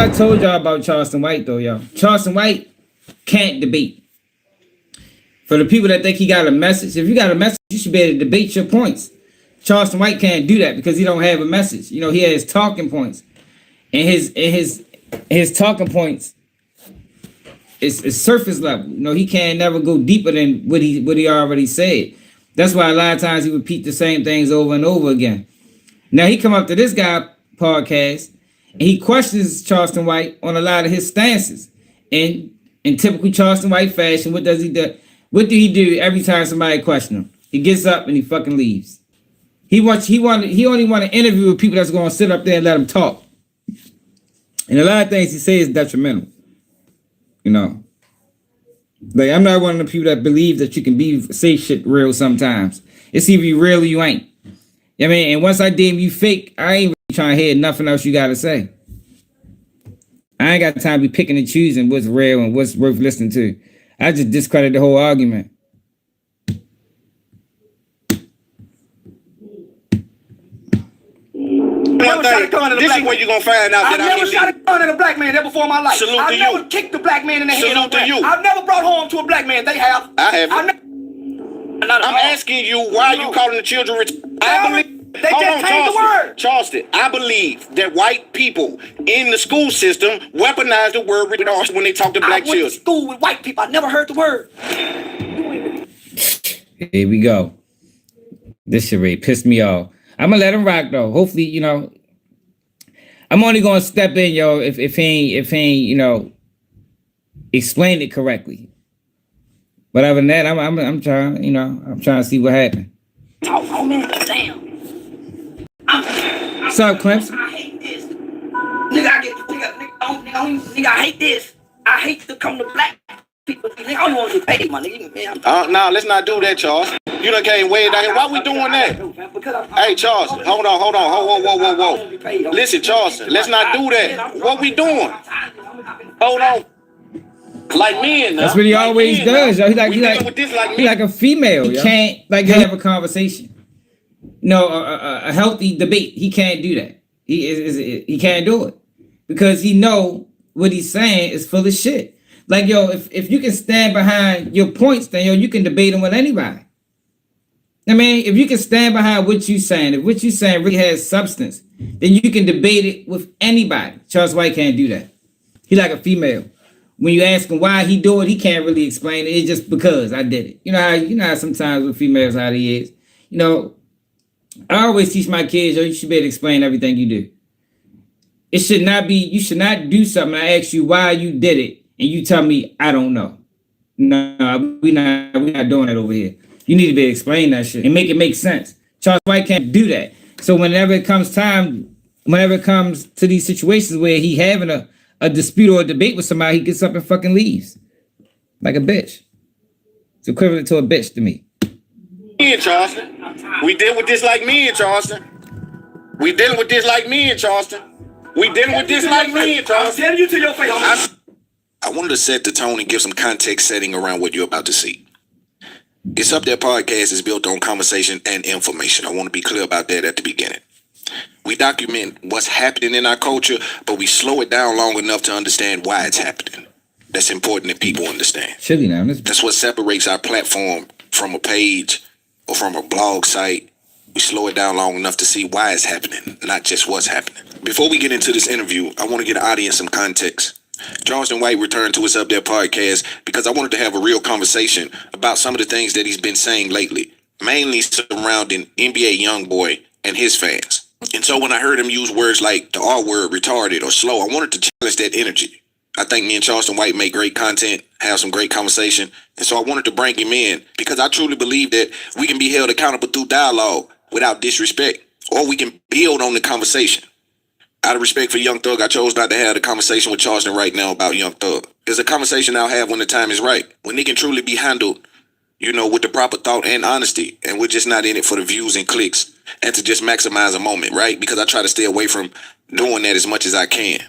I told y'all about Charleston White, though, y'all. Charleston White can't debate. For the people that think he got a message, if you got a message, you should be able to debate your points. Charleston White can't do that because he don't have a message. You know, he has talking points, and his talking points is surface level. You know, he can't never go deeper than what he already said. That's why a lot of times he repeat the same things over and over again. Now he come up to this guy podcast and he questions Charleston White on a lot of his stances. And in typical Charleston White fashion, what does he do? What do he do every time somebody questions him? He gets up and he fucking leaves. He only want to interview with people that's going to sit up there and let him talk. And a lot of things he says is detrimental. You know. Like, I'm not one of the people that believe that you can say shit real sometimes. It's either you real or you ain't. I mean, and once I deem you fake, I ain't really trying to hear nothing else you got to say. I ain't got time to be picking and choosing what's real and what's worth listening to. I just discredit the whole argument. This is where you're going to find out that I've never shot a gun at a black man ever before in my life. Salute I've to never you. kicked a black man in the head. Salute to you. I've never brought harm to a black man. They have. I haven't. I'm asking you, why are you calling the children I believe. They just changed the word. Charleston, I believe that white people in the school system weaponize the word retarded when they talk to black children. I went to school with white people. I never heard the word. Here we go. This shit really pissed me off. I'm gonna let him rock though. Hopefully, you know, I'm only gonna step in, yo, if he ain't, you know, explain it correctly. But other than that, I'm trying, you know, I'm trying to see what happened. Oh man, damn. What's up, Clemson? I hate this. Nigga, I hate this. I hate to come to black people. Nigga, I don't want to get paid, my nigga. No, let's not do that, Charles. You done came way down here. Why we doing that? Hey, Charles, hold on. Whoa. Listen, Charles, let's not do that. What we doing? Hold on. Like men, that's what he always does, yo. He like a female. He can't have a conversation. No, a healthy debate. He can't do that. He can't do it because he know what he's saying is full of shit. Like, yo, if you can stand behind your points, then yo, you can debate them with anybody. I mean, if you can stand behind what you're saying, if what you're saying really has substance, then you can debate it with anybody. Charles White can't do that. He like a female. When you ask him why he do it, he can't really explain it. It's just because I did it. You know how sometimes with females how they is. You know, I always teach my kids, yo, you should be able to explain everything you do. It should not be, you should not do something. I ask you why you did it, and you tell me I don't know. No, we're not doing that over here. You need to be able to explain that shit and make it make sense. Charles White can't do that. So whenever it comes to these situations where he having a dispute or a debate with somebody, he gets up and fucking leaves. Like a bitch. It's equivalent to a bitch to me. Me and Charleston. We deal with this like me and Charleston. We dealing with this like me and Charleston. We dealing with this like me and Charleston. I'm telling you to your face. I wanted to set the tone and give some context setting around what you're about to see. It's Up There podcast is built on conversation and information. I want to be clear about that at the beginning. We document what's happening in our culture, but we slow it down long enough to understand why it's happening. That's important that people understand. Chilly now. That's what separates our platform from a page or from a blog site. We slow it down long enough to see why it's happening, not just what's happening. Before we get into this interview, I want to get the audience some context. Charleston White returned to his Up There podcast because I wanted to have a real conversation about some of the things that he's been saying lately, mainly surrounding NBA YoungBoy and his fans. And so when I heard him use words like the R word, retarded, or slow, I wanted to challenge that energy. I think me and Charleston White make great content, have some great conversation, and so I wanted to bring him in because I truly believe that we can be held accountable through dialogue without disrespect, or we can build on the conversation. Out of respect for Young Thug, I chose not to have the conversation with Charleston right now about Young Thug. It's a conversation I'll have when the time is right, when it can truly be handled, you know, with the proper thought and honesty, and we're just not in it for the views and clicks and to just maximize a moment, right? Because I try to stay away from doing that as much as I can.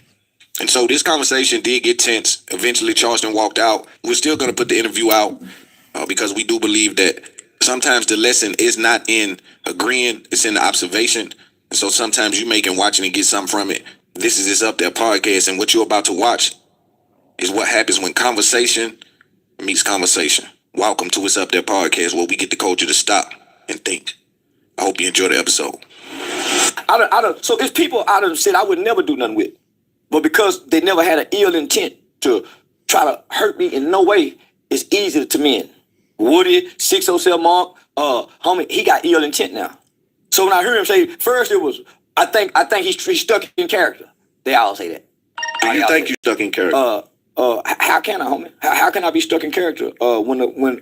And so this conversation did get tense. Eventually, Charleston walked out. We're still going to put the interview out because we do believe that sometimes the lesson is not in agreeing, it's in the observation. And so sometimes you may can watch it and get something from it, This is It's Up There podcast, and what you're about to watch is what happens when conversation meets conversation. Welcome to It's Up There podcast, where we get the culture to stop and think. I hope you enjoy the episode. So it's people I done said I would never do nothing with, but because they never had an ill intent to try to hurt me in no way, it's easy to mend. Woody, 607 Mark, homie, he got ill intent now. So when I heard him say, first it was, I think he's stuck in character. They all say that. Do you think you stuck in character? How can I, homie? How can I be stuck in character when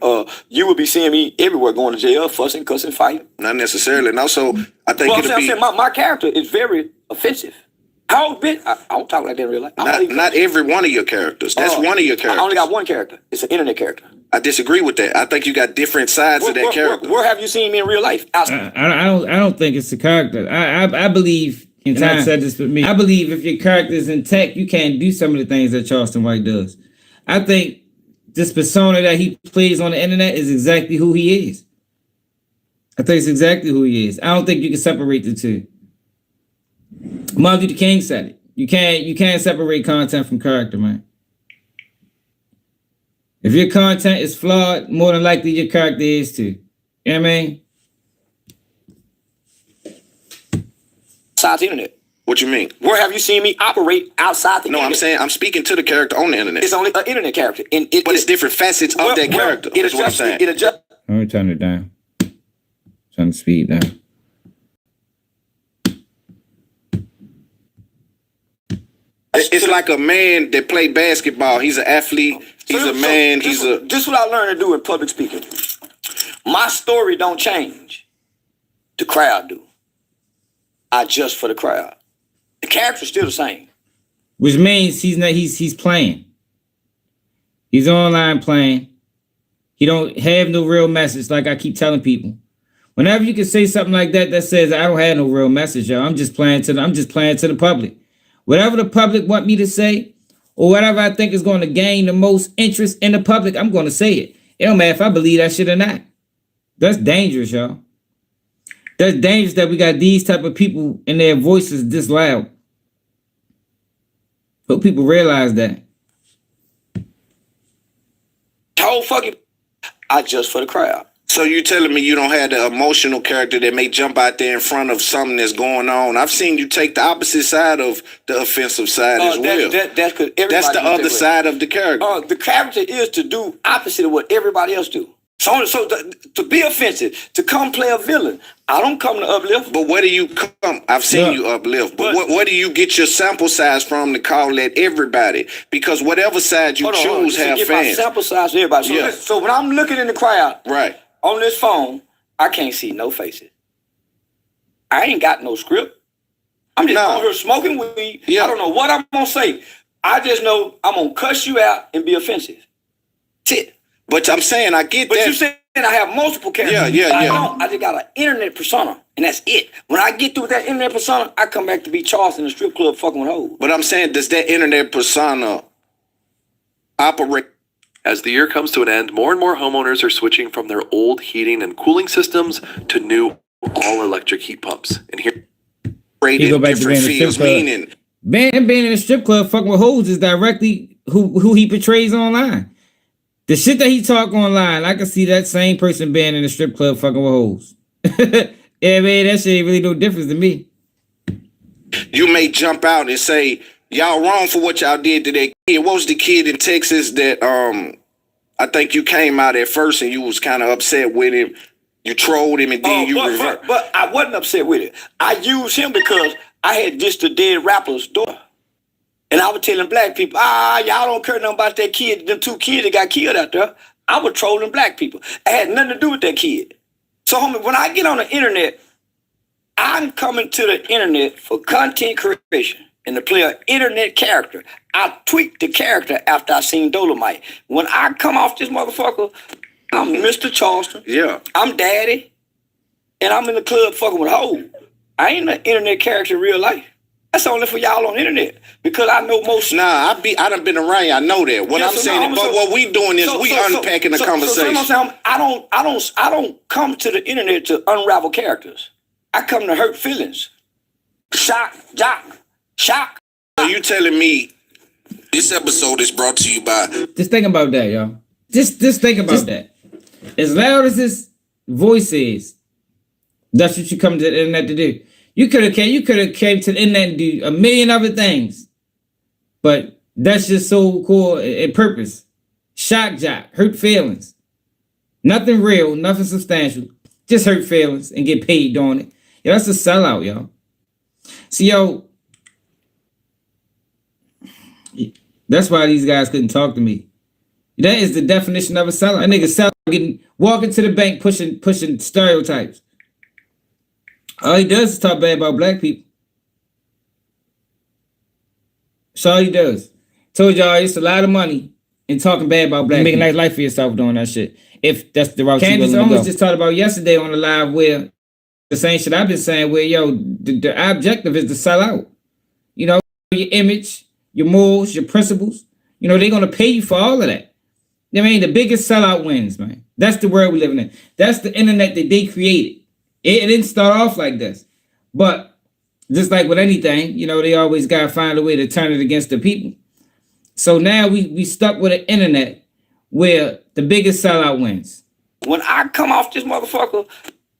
you would be seeing me everywhere going to jail, fussing, cussing, fighting? Not necessarily. And also, I think I'm saying my character is very offensive. I don't talk like that in real life. Not every one of your characters. That's one of your characters. I only got one character. It's an internet character. I disagree with that. I think you got different sides of that character. Where have you seen me in real life? I don't think it's a character. I believe, and Todd said this with me, I believe if your character is intact, you can't do some of the things that Charleston White does. I think this persona that he plays on the internet is exactly who he is. I think it's exactly who he is. I don't think you can separate the two. Martin Luther King said it. You can't separate content from character, man. If your content is flawed, more than likely your character is too. You know what I mean? Outside the internet. What you mean? Where have you seen me operate outside the internet? No, I'm saying I'm speaking to the character on the internet. It's only an internet character. But it's different facets of that character. That's what I'm saying. Let me turn it down. Turn the speed down. It's like a man that played basketball. He's an athlete. He's a man. This is what I learned to do in public speaking. My story don't change. The crowd do. I adjust for the crowd. The character's still the same. Which means he's playing. He's online playing. He don't have no real message, like I keep telling people. Whenever you can say something like that says I don't have no real message, yo. I'm just playing to the public. Whatever the public want me to say, or whatever I think is going to gain the most interest in the public, I'm going to say it. It don't matter if I believe that shit or not. That's dangerous, y'all. That's dangerous that we got these type of people and their voices this loud. Hope people realize that. Whole fucking I adjust for the crowd. So you telling me you don't have the emotional character that may jump out there in front of something that's going on? I've seen you take the opposite side of the offensive side as well. That's the other side of the character. The character is to do opposite of what everybody else do. So to be offensive, to come play a villain, I don't come to uplift. But where do you come? I've seen you uplift. But where do you get your sample size from to call that everybody? Because whatever side you choose have get fans. My sample size to everybody. So when I'm looking in the crowd, right, on this phone, I can't see no faces. I ain't got no script. I'm just on here smoking weed. Yeah. I don't know what I'm going to say. I just know I'm going to cuss you out and be offensive. That's it. But I'm saying I get that. But you saying I have multiple characters. Yeah. I just got an internet persona, and that's it. When I get through that internet persona, I come back to be Charleston in the strip club fucking with hoes. But I'm saying, does that internet persona operate? As the year comes to an end, more and more homeowners are switching from their old heating and cooling systems to new all-electric heat pumps. And here, go back to being in the strip club. Being in a strip club fucking with hoes is directly who he portrays online. The shit that he talk online, I can see that same person being in a strip club fucking with hoes. Yeah, man, that shit ain't really no difference to me. You may jump out and say, y'all wrong for what y'all did to that kid. What was the kid in Texas that I think you came out at first and you was kind of upset with him? You trolled him and then But I wasn't upset with it. I used him because I had just a dead rapper's daughter. And I was telling black people, y'all don't care nothing about that kid, them two kids that got killed out there. I was trolling black people. I had nothing to do with that kid. So, homie, when I get on the internet, I'm coming to the internet for content creation and to play an internet character. I tweaked the character after I seen Dolomite. When I come off this motherfucker, I'm Mr. Charleston. Yeah. I'm daddy. And I'm in the club fucking with hoes. I ain't an internet character in real life. That's only for y'all on the internet because I know most. Nah, I done been around. I know that. What I'm saying, but what we doing is we unpacking the conversation. I don't come to the internet to unravel characters. I come to hurt feelings. Shock, So you telling me this episode is brought to you by... Just think about that, y'all. Just think about that. As loud as his voice is, that's what you come to the internet to do. You could have came to the internet and do a million other things, but that's just so cool and purpose. Shock jock, hurt feelings. Nothing real, nothing substantial. Just hurt feelings and get paid doing it. Yeah, that's a sellout, y'all. See, yo, that's why these guys couldn't talk to me. That is the definition of a sellout. That nigga sell walking to the bank pushing stereotypes. All he does is talk bad about black people. That's all he does. Told y'all it's a lot of money in talking bad about black people. Make a nice life for yourself doing that shit. If that's the route Candace you're willing to go. Just talked about yesterday on the live where the same shit I've been saying where, yo, the objective is to sell out. You know, your image, your morals, your principles. You know, they're going to pay you for all of that. I mean, the biggest sellout wins, man. That's the world we're living in. That's the internet that they created. It didn't start off like this. But just like with anything, you know, they always got to find a way to turn it against the people. So now we stuck with an internet where the biggest sellout wins. When I come off this motherfucker,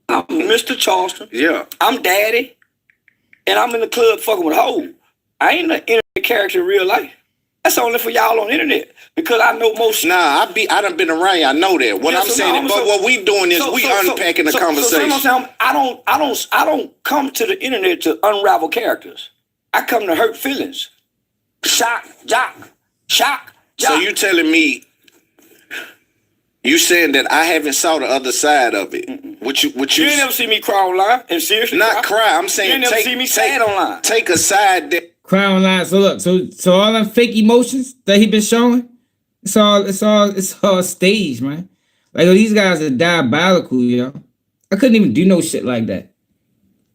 I'm Mr. Charleston. Yeah. I'm daddy. And I'm in the club fucking with hoes. I ain't an internet character in real life. That's only for y'all on the internet. Because I know most... Nah, I done been around you. I know that. What I'm saying, but what we doing is we unpacking the conversation. I don't come to the internet to unravel characters. I come to hurt feelings. Shock, jock. So you telling me, you saying that I haven't saw the other side of it? You ain't never see me cry online and seriously. Not cry. I'm saying you ain't never see me sad online. Take a side that cry online. So look, so all them fake emotions that he been showing, it's all staged, man. Like, yo, these guys are diabolical, yo. I couldn't even do no shit like that.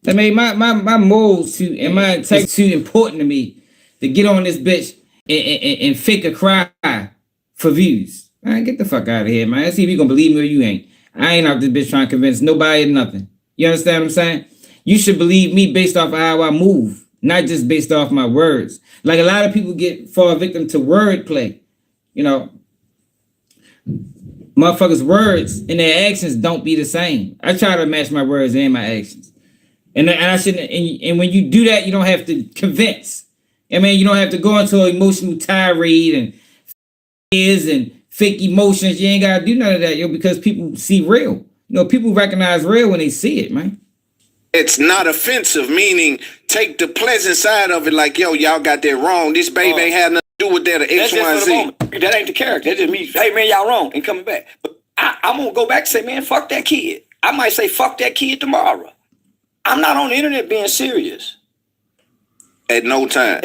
I mean, my morals and my integrity too important to me to get on this bitch and fake a cry for views. Man, get the fuck out of here, man. Let's see if you gonna believe me or you ain't. I ain't out this bitch trying to convince nobody or nothing. You understand what I'm saying? You should believe me based off of how I move, not just based off my words. Like, a lot of people fall victim to wordplay. You know, motherfuckers' words and their actions don't be the same. I try to match my words and my actions. And I shouldn't. And when you do that, you don't have to convince. I mean, you don't have to go into an emotional tirade and fake emotions. You ain't gotta do none of that, yo, because people see real. You know, people recognize real when they see it, man. It's not offensive, meaning take the pleasant side of it. Like, yo, y'all got that wrong. This baby ain't had nothing to do with that or X, Y, and Z. That ain't the character. That's just me. Hey, man, y'all wrong and coming back. But I'm gonna go back and say, man, fuck that kid. I might say fuck that kid tomorrow. I'm not on the internet being serious. At no time.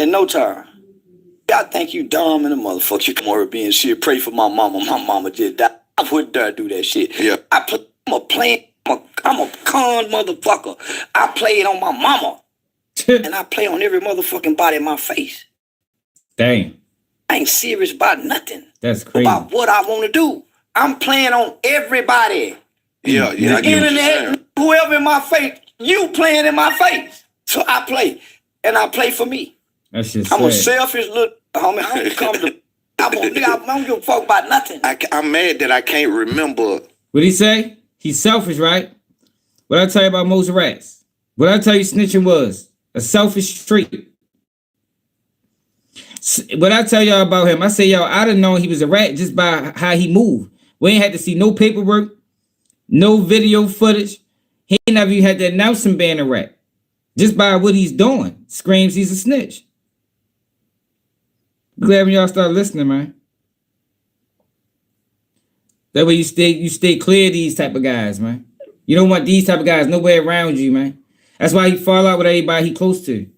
I think you dumb and a motherfucker. You come over being serious. Pray for my mama. My mama just died. I wouldn't dare do that shit. Yeah. I'm a con motherfucker. I play it on my mama. And I play on every motherfucking body in my face. Dang. I ain't serious about nothing. That's crazy. About what I want to do. I'm playing on everybody. Yeah. The internet, whoever in my face, you playing in my face. So I play. And I play for me. That's just I'm a selfish little homie. I don't give a fuck about nothing. I'm mad that I can't remember. What'd he say? He's selfish, right? What I tell you about most rats? What I tell you snitching was? A selfish trait. What I tell y'all about him, I say, y'all, I'd have known he was a rat just by how he moved. We ain't had to see no paperwork, no video footage. He ain't never even had to announce him being a rat. Just by what he's doing, screams he's a snitch. Glad when y'all start listening, man. That way you stay clear of these type of guys, man. You don't want these type of guys nowhere around you, man. That's why he fall out with everybody he close to.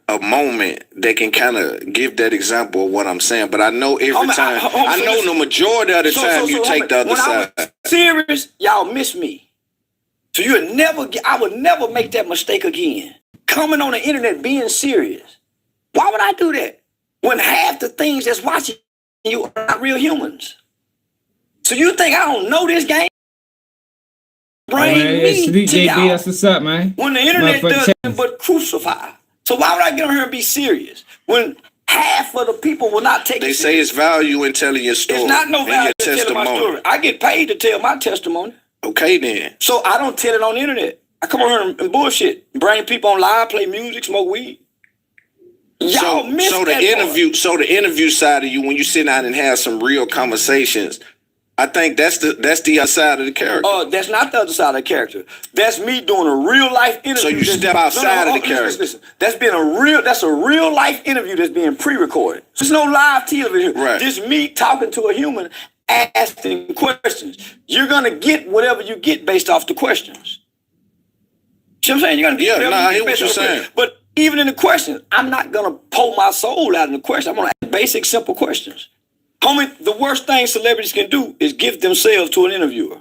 A moment that can kind of give that example of what I'm saying, but I know every time, I know the majority of the time you take the other side. I was serious, y'all miss me. So I would never make that mistake again. Coming on the internet being serious. Why would I do that? When half the things that's watching you are not real humans. So you think I don't know this game? Bring me to y'all. That's what's up, man. When the internet does nothing but crucify. So why would I get on here and be serious when half of the people will not take it? They say it's value in telling your story. It's not no and value your in telling my story. I get paid to tell my testimony. Okay, then. So I don't tell it on the internet. I come on here and bullshit, bring people on live, play music, smoke weed. Y'all miss so the that interview, part. so the interview side of you, when you sit down and have some real conversations, I think that's the other side of the character. That's not the other side of the character. That's me doing a real life interview. So you step outside of the character. Listen. That's a real life interview that's being pre-recorded. There's no live television. Right. Just me talking to a human, asking questions. You're gonna get whatever you get based off the questions. See what I'm saying? You're gonna get I hear what you're saying. But even in the questions, I'm not gonna pull my soul out in the question. I'm gonna ask basic, simple questions. Homie, the worst thing celebrities can do is give themselves to an interviewer.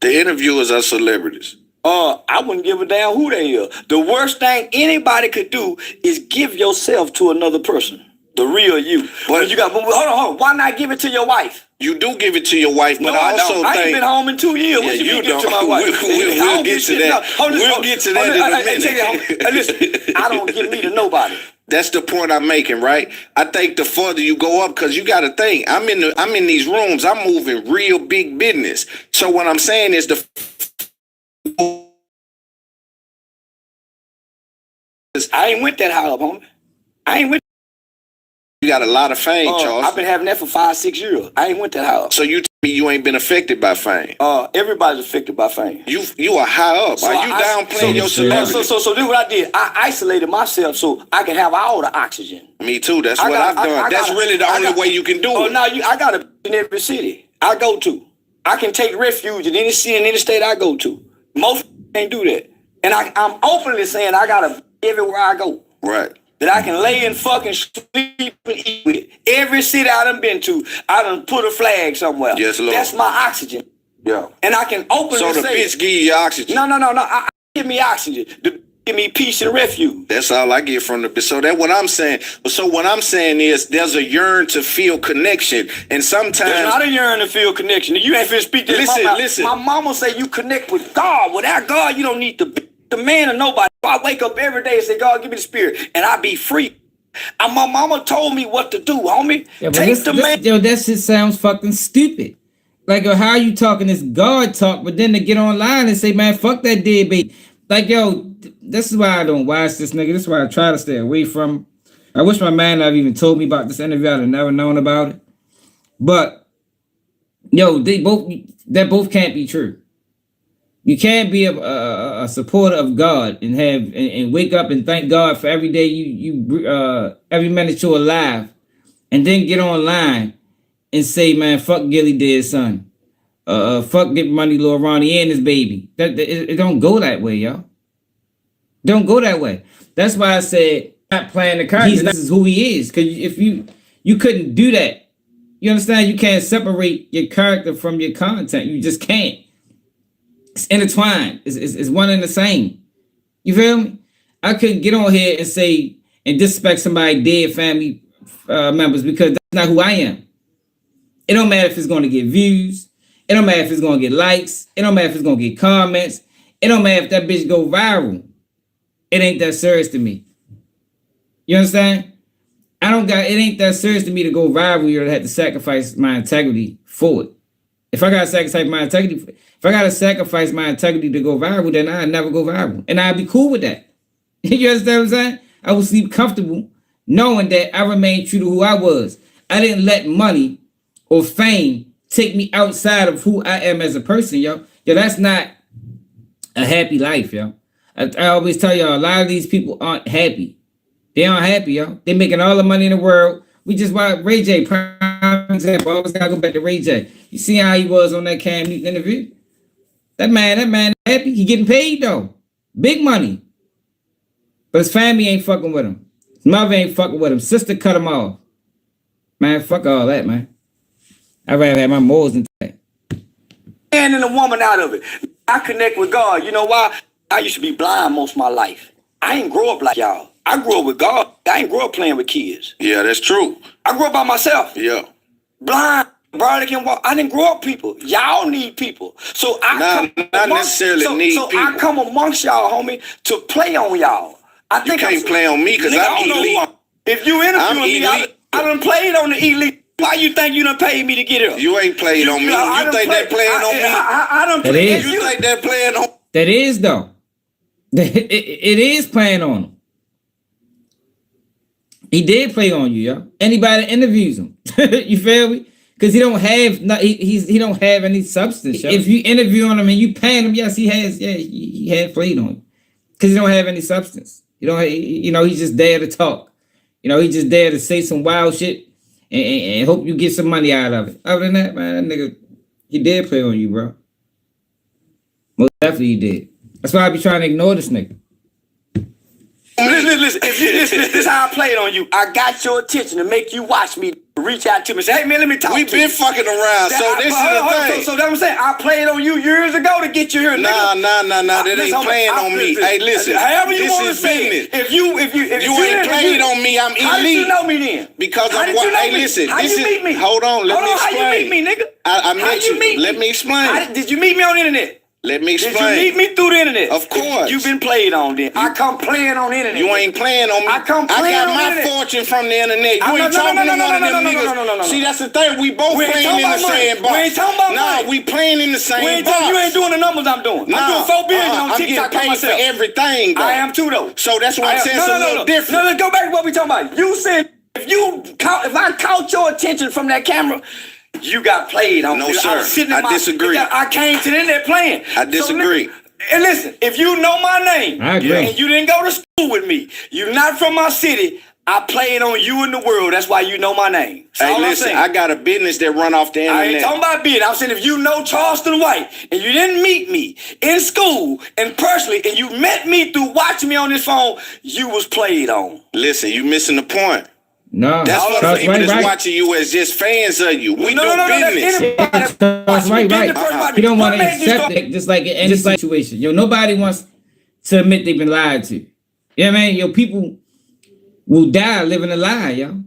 The interviewers are celebrities. I wouldn't give a damn who they are. The worst thing anybody could do is give yourself to another person. The real you. But hold on. Why not give it to your wife? You do give it to your wife, but I also think... I ain't been home in 2 years. What you mean give it to my wife? We'll get to that. We'll get to that in a minute. Listen, I don't give me to nobody. That's the point I'm making, right? I think the further you go up, because you got to think, I'm in these rooms, I'm moving real big business. So what I'm saying is I ain't went that high up, homie. I ain't went. You got a lot of fame, Charles. I've been having that for 5-6 years. I ain't went that high up. So you tell me you ain't been affected by fame? Everybody's affected by fame. You are high up. So are you downplaying your celebrity? So this is what I did. I isolated myself so I can have all the oxygen. Me too. That's what I've done. That's really the only way you can do it. Oh, no, I got it in every city I go to. I can take refuge in any city, in any state I go to. Most can't do that. And I'm openly saying I got a everywhere I go. Right. That I can lay and fucking sleep and eat with. Every city I done been to, I done put a flag somewhere. Yes, Lord. That's my oxygen. Yeah. And I can openly say... So the bitch give you oxygen? No. I give me oxygen. The give me peace and refuge. That's all I get from the bitch. So that's what I'm saying. So what I'm saying is there's a yearn to feel connection. And sometimes... There's not a yearn to feel connection. You ain't finna speak that. Listen. My mama say you connect with God. Without God, you don't need the man or nobody. I wake up every day and say, God, give me the spirit. And I be free. And my mama told me what to do, homie. Yeah, that shit sounds fucking stupid. Like, how you talking this God talk, but then to get online and say, man, fuck that deadbeat. Like, this is why I don't watch this nigga. This is why I try to stay away from him. I wish my man never even told me about this interview. I'd have never known about it. But, that both can't be true. You can't be a supporter of God and and wake up and thank God for every day every minute you're alive, and then get online and say, man, fuck Gilly dead son, fuck Get Money Lil Ronnie and his baby. It don't go that way, y'all. Don't go that way. That's why I said not playing the card. This is who he is. Because if you couldn't do that, you understand? You can't separate your character from your content. You just can't. It's intertwined. It's one and the same. You feel me? I couldn't get on here and say and disrespect somebody dead family members because that's not who I am. It don't matter if it's going to get views. It don't matter if it's going to get likes. It don't matter if it's going to get comments. It don't matter if that bitch go viral. It ain't that serious to me. You understand? It ain't that serious to me to go viral. You'll have to sacrifice my integrity for it. If I gotta sacrifice my integrity to go viral, then I'd never go viral. And I'd be cool with that. You understand what I'm saying? I would sleep comfortable knowing that I remained true to who I was. I didn't let money or fame take me outside of who I am as a person, yo. Yo, that's not a happy life, yo. I always tell y'all, a lot of these people aren't happy. They aren't happy, yo. They're making all the money in the world. We just watched Ray J, prime example. I always gotta go back to Ray J. You see how he was on that Cam Newton interview? That man happy. He getting paid though. Big money. But his family ain't fucking with him. His mother ain't fucking with him. Sister cut him off. Man, fuck all that, man. I'd rather have my morals intact. Man and a woman out of it. I connect with God. You know why? I used to be blind most of my life. I ain't grow up like y'all. I grew up with God. I ain't grow up playing with kids. Yeah, that's true. I grew up by myself. Yeah. Blind. Barely can walk. I didn't grow up people. Y'all need people. So I not necessarily need people. I come amongst y'all, homie, to play on y'all. I You think can't play on me because Nigga, I I'm don't know who elite. If you interviewing me, elite. I done played on the elite. Why you think you done paid me to get here? You ain't played on me. I You think they playing on me? I done That played. is. You think they're playing on? That is though. It is playing on him. He did play on you, yo. Anybody that interviews him, you feel me? Because he don't have he don't have any substance. Yo. If you interview him and you paying him, yes, he has. Yeah, he had played on you because he don't have any substance. You know, he's just there to talk. You know, he's just there to say some wild shit and hope you get some money out of it. Other than that, man, that nigga, he did play on you, bro. Most definitely he did. That's why I be trying to ignore this nigga. Listen. This is how I played on you. I got your attention to make you watch me. Reach out to me. Say, hey man, let me talk. We to been you. fucking around. So this is the thing. So that's what I'm saying. I played on you years ago to get you here. Nah. That ain't playing on me. Hey, listen. However you this want to is say business. it. If you ain't played on me, I'm elite. How did you know me then? Because how I'm did you know hey, me? listen. How This you is. meet me? Hold on. Let me explain. How you meet me, nigga? I met you. Meet Let me explain. Did you meet me on the internet? Let me explain. Did you meet me through the internet? Of course. You've been played on then. I come playing on the internet. You ain't playing on me. I come I playing got on my the internet. fortune from the internet. You ain't talking to one of them niggas. See, that's the thing. We both playing in the same box. We ain't talking about Nah, money. we playing in the same We ain't box. you ain't doing the numbers I'm doing. I'm doing 4 billion on I'm TikTok getting paid myself. for everything, though. I am too, though. So that's what I'm saying. It's a little different. No, let's go back to what we talking about. You said if I caught your attention from that camera, you got played on. No, sir. I disagree. I came to the internet playing. I disagree. And listen, if you know my name I agree. and you didn't go to school with me, you're not from my city, I played on you in the world. That's why you know my name. That's Hey, all I'm listen, saying. I got a business that run off the internet. I ain't talking about being. I'm saying if you know Charleston White and you didn't meet me in school and personally and you met me through watching me on this phone, you was played on. Listen, you missing the point. No, That's what Charles people White, that's right. watching you as just fans of you. We No, do that's business. anybody. That's right. You don't want to accept it, just like in any situation. Yo, nobody wants to admit they've been lied to. You know what I mean? Yo, people will die living a lie, yo.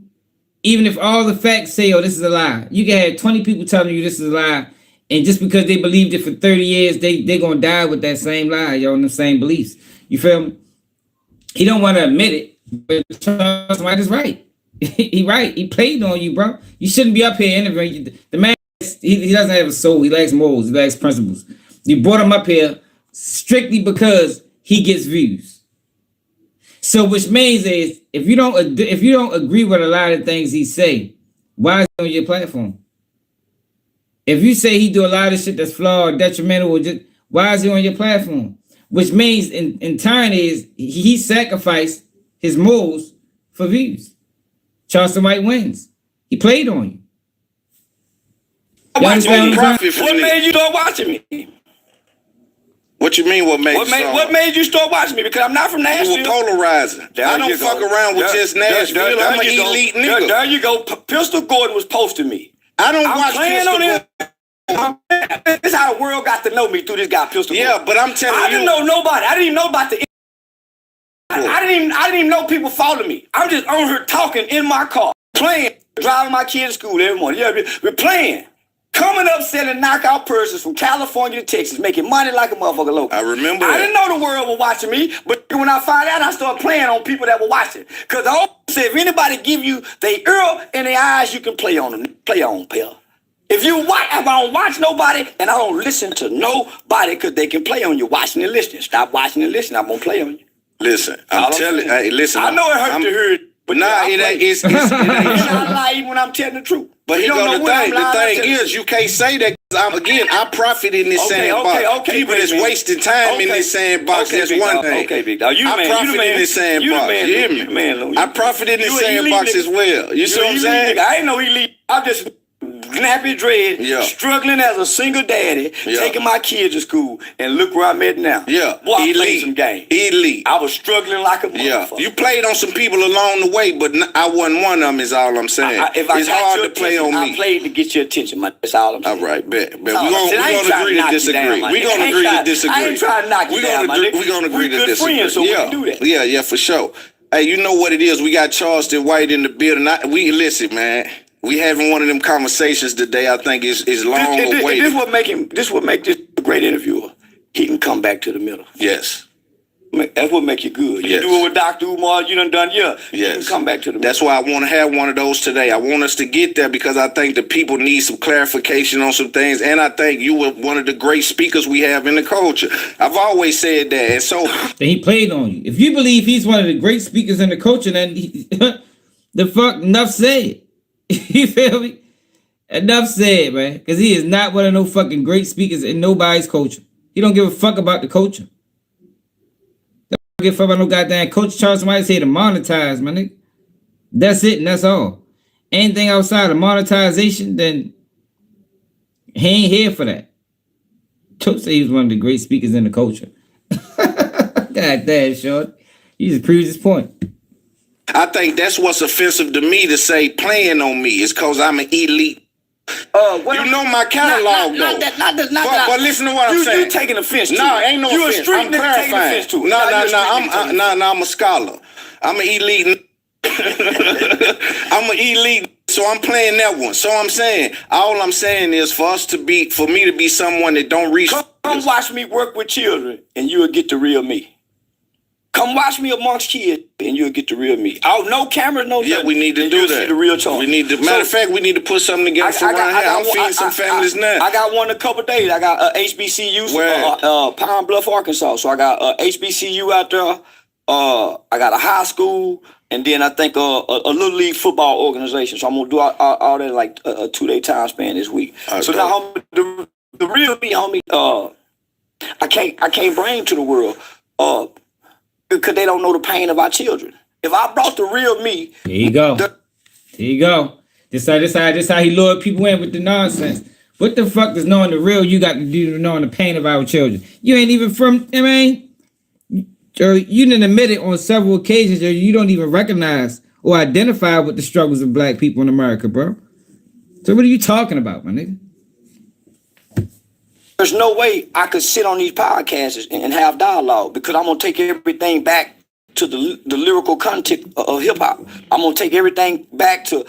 Even if all the facts say, oh, this is a lie. You can have 20 people telling you this is a lie, and just because they believed it for 30 years, they gonna die with that same lie, yo, and the same beliefs. You feel me? He don't want to admit it, but Charles White is right. He right. He played on you, bro. You shouldn't be up here interviewing you. The man, he doesn't have a soul. He lacks morals. He lacks principles. You brought him up here strictly because he gets views. So, which means is if you don't agree with a lot of things he say, why is he on your platform? If you say he do a lot of shit that's flawed, detrimental, or just, why is he on your platform? Which means in turn is he sacrificed his morals for views. Charleston White wins. He played on you. What made you start watching me? What you mean? What made you start watching me? Because I'm not from Nashville. You were polarizing. I don't fuck around with just Nashville. I'm an elite nigga. There you go. Pistol Gordon was posting me. I don't watch Pistol Gordon. This is how the world got to know me through this guy, Pistol Gordon. Yeah, but I'm telling you. I didn't know nobody. I didn't even know about the... I didn't even know people following me. I'm just on here talking in my car, playing, driving my kids to school every morning. Yeah, we're playing. Coming up selling knockout purses from California to Texas, making money like a motherfucker local. I remember I didn't know the world was watching me, but when I found out, I started playing on people that were watching. Because I always say, if anybody give you their ear and their eyes, you can play on them. Play on, pal. If I don't watch nobody and I don't listen to nobody because they can play on you, watching and listening. Stop watching and listening, I'm going to play on you. Listen, I'm telling you. Hey, listen. I know it hurt to hear it. But nah, it ain't. It's not lie even when I'm telling the truth. But you know the thing is, you can't say that. I profit in this sandbox. People that's wasting time in this sandbox. That's one thing. Okay, big dog. I profit in this sandbox. You hear me? I profit in this sandbox as well. You see what I'm saying? I ain't no elite. I'm just nappy dread, struggling as a single daddy, taking my kids to school, and look where I'm at now. Yeah, boy, I played some games. Elite. I was struggling like a motherfucker. You played on some people along the way, but I wasn't one of them. Is all I'm saying. It's hard to play on me. I played to get your attention. That's all I'm saying. All right, bet. We're gonna agree to disagree. We're gonna agree to disagree. I ain't trying to knock you down, my nigga. We're gonna agree to disagree. Friends, so we can do that. Yeah, for sure. Hey, you know what it is? We got Charleston White in the building. Listen, man. We having one of them conversations today. I think is long awaited. This what make this a great interviewer. He can come back to the middle. Yes. That's what make you good. Yes. You do it with Dr. Umar, you done, yeah. Yes. You can come back to the That's why I want to have one of those today. I want us to get there because I think the people need some clarification on some things. And I think you were one of the great speakers we have in the culture. I've always said that. And so Then he played on you. If you believe he's one of the great speakers in the culture, then the fuck enough said. You feel me? Enough said, man. Because he is not one of no fucking great speakers in nobody's culture. He don't give a fuck about the culture. Don't give a fuck about no goddamn culture. Charleston White say to monetize, my nigga. That's it and that's all. Anything outside of monetization, then he ain't here for that. Choke say he's one of the great speakers in the culture. God damn, short. You just proved his point. I think that's what's offensive to me to say playing on me is because I'm an elite. You know my catalog, though. But listen to what I'm saying. You taking offense to No, it. ain't no you offense. A street I'm nigga taking offense to clarifying. it. No, I'm a scholar. I'm an elite. I'm an elite, so I'm playing that one. So I'm saying, all I'm saying is for me to be someone that don't reach. Come watch me work with children, and you'll get the real me. Come watch me amongst kids, and you'll get the real me. Oh, no cameras, no. Yeah, we need to do that. See the real Charles. We need to. Matter of fact, we need to put something together for around here. I'm feeding some families now. I got one in a couple of days. I got HBCU, Pine Bluff, Arkansas. So I got HBCU out there. I got a high school, and then I think a little league football organization. So I'm gonna do all that like a 2-day time span this week. So now, homie, the real me, homie. I can't bring to the world. Because they don't know the pain of our children. If I brought the real me, here you go. Here you go. This how he lured people in with the nonsense. What the fuck does knowing the real you got to do to knowing the pain of our children? You ain't even from, I mean, you didn't admit it on several occasions, or you don't even recognize or identify with the struggles of black people in America, bro. So what are you talking about, my nigga? There's no way I could sit on these podcasts and have dialogue because I'm going to take everything back to the lyrical content of hip-hop. I'm going to take everything back to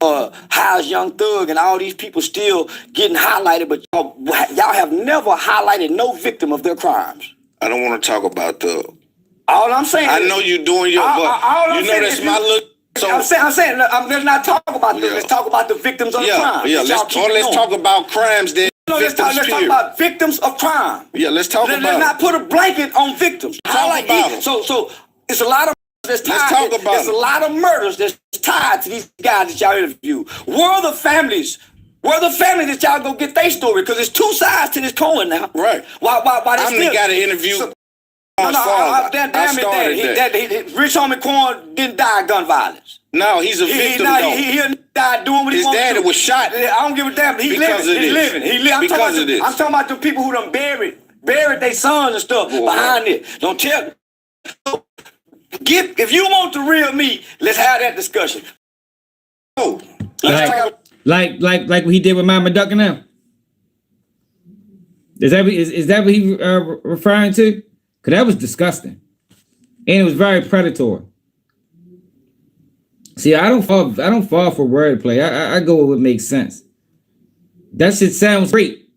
How's Young Thug and all these people still getting highlighted, but y'all have never highlighted no victim of their crimes. I don't want to talk about Thug. All I'm saying I know you're doing your, but you know that's my look. So, I'm saying, let's not talk about this. Let's talk about the victims of the crime. Yeah, let's talk about crimes that let's talk about victims of crime. Yeah, let's talk about. Let's not put a blanket on victims. So it's a lot of that's tied. Let's talk about there's a lot of murders that's tied to these guys that y'all interview. Where are the families? Where are the families that y'all go get their story? Because there's two sides to this coin now. Right. Why I'm the guy to interview. Damn it, Rich Homie Quan didn't die of gun violence. No, he's a victim. He died doing what he wanted to do. His daddy was shot. I don't give a damn. He's living. I'm talking about the people who done buried their sons and stuff behind it. Don't tell me. If you want the real me, let's have that discussion. Like what he did with Mama Duck and them. Is that what he referring to? Because that was disgusting. And it was very predatory. See, I don't fall for wordplay. I go with what makes sense. That shit sounds great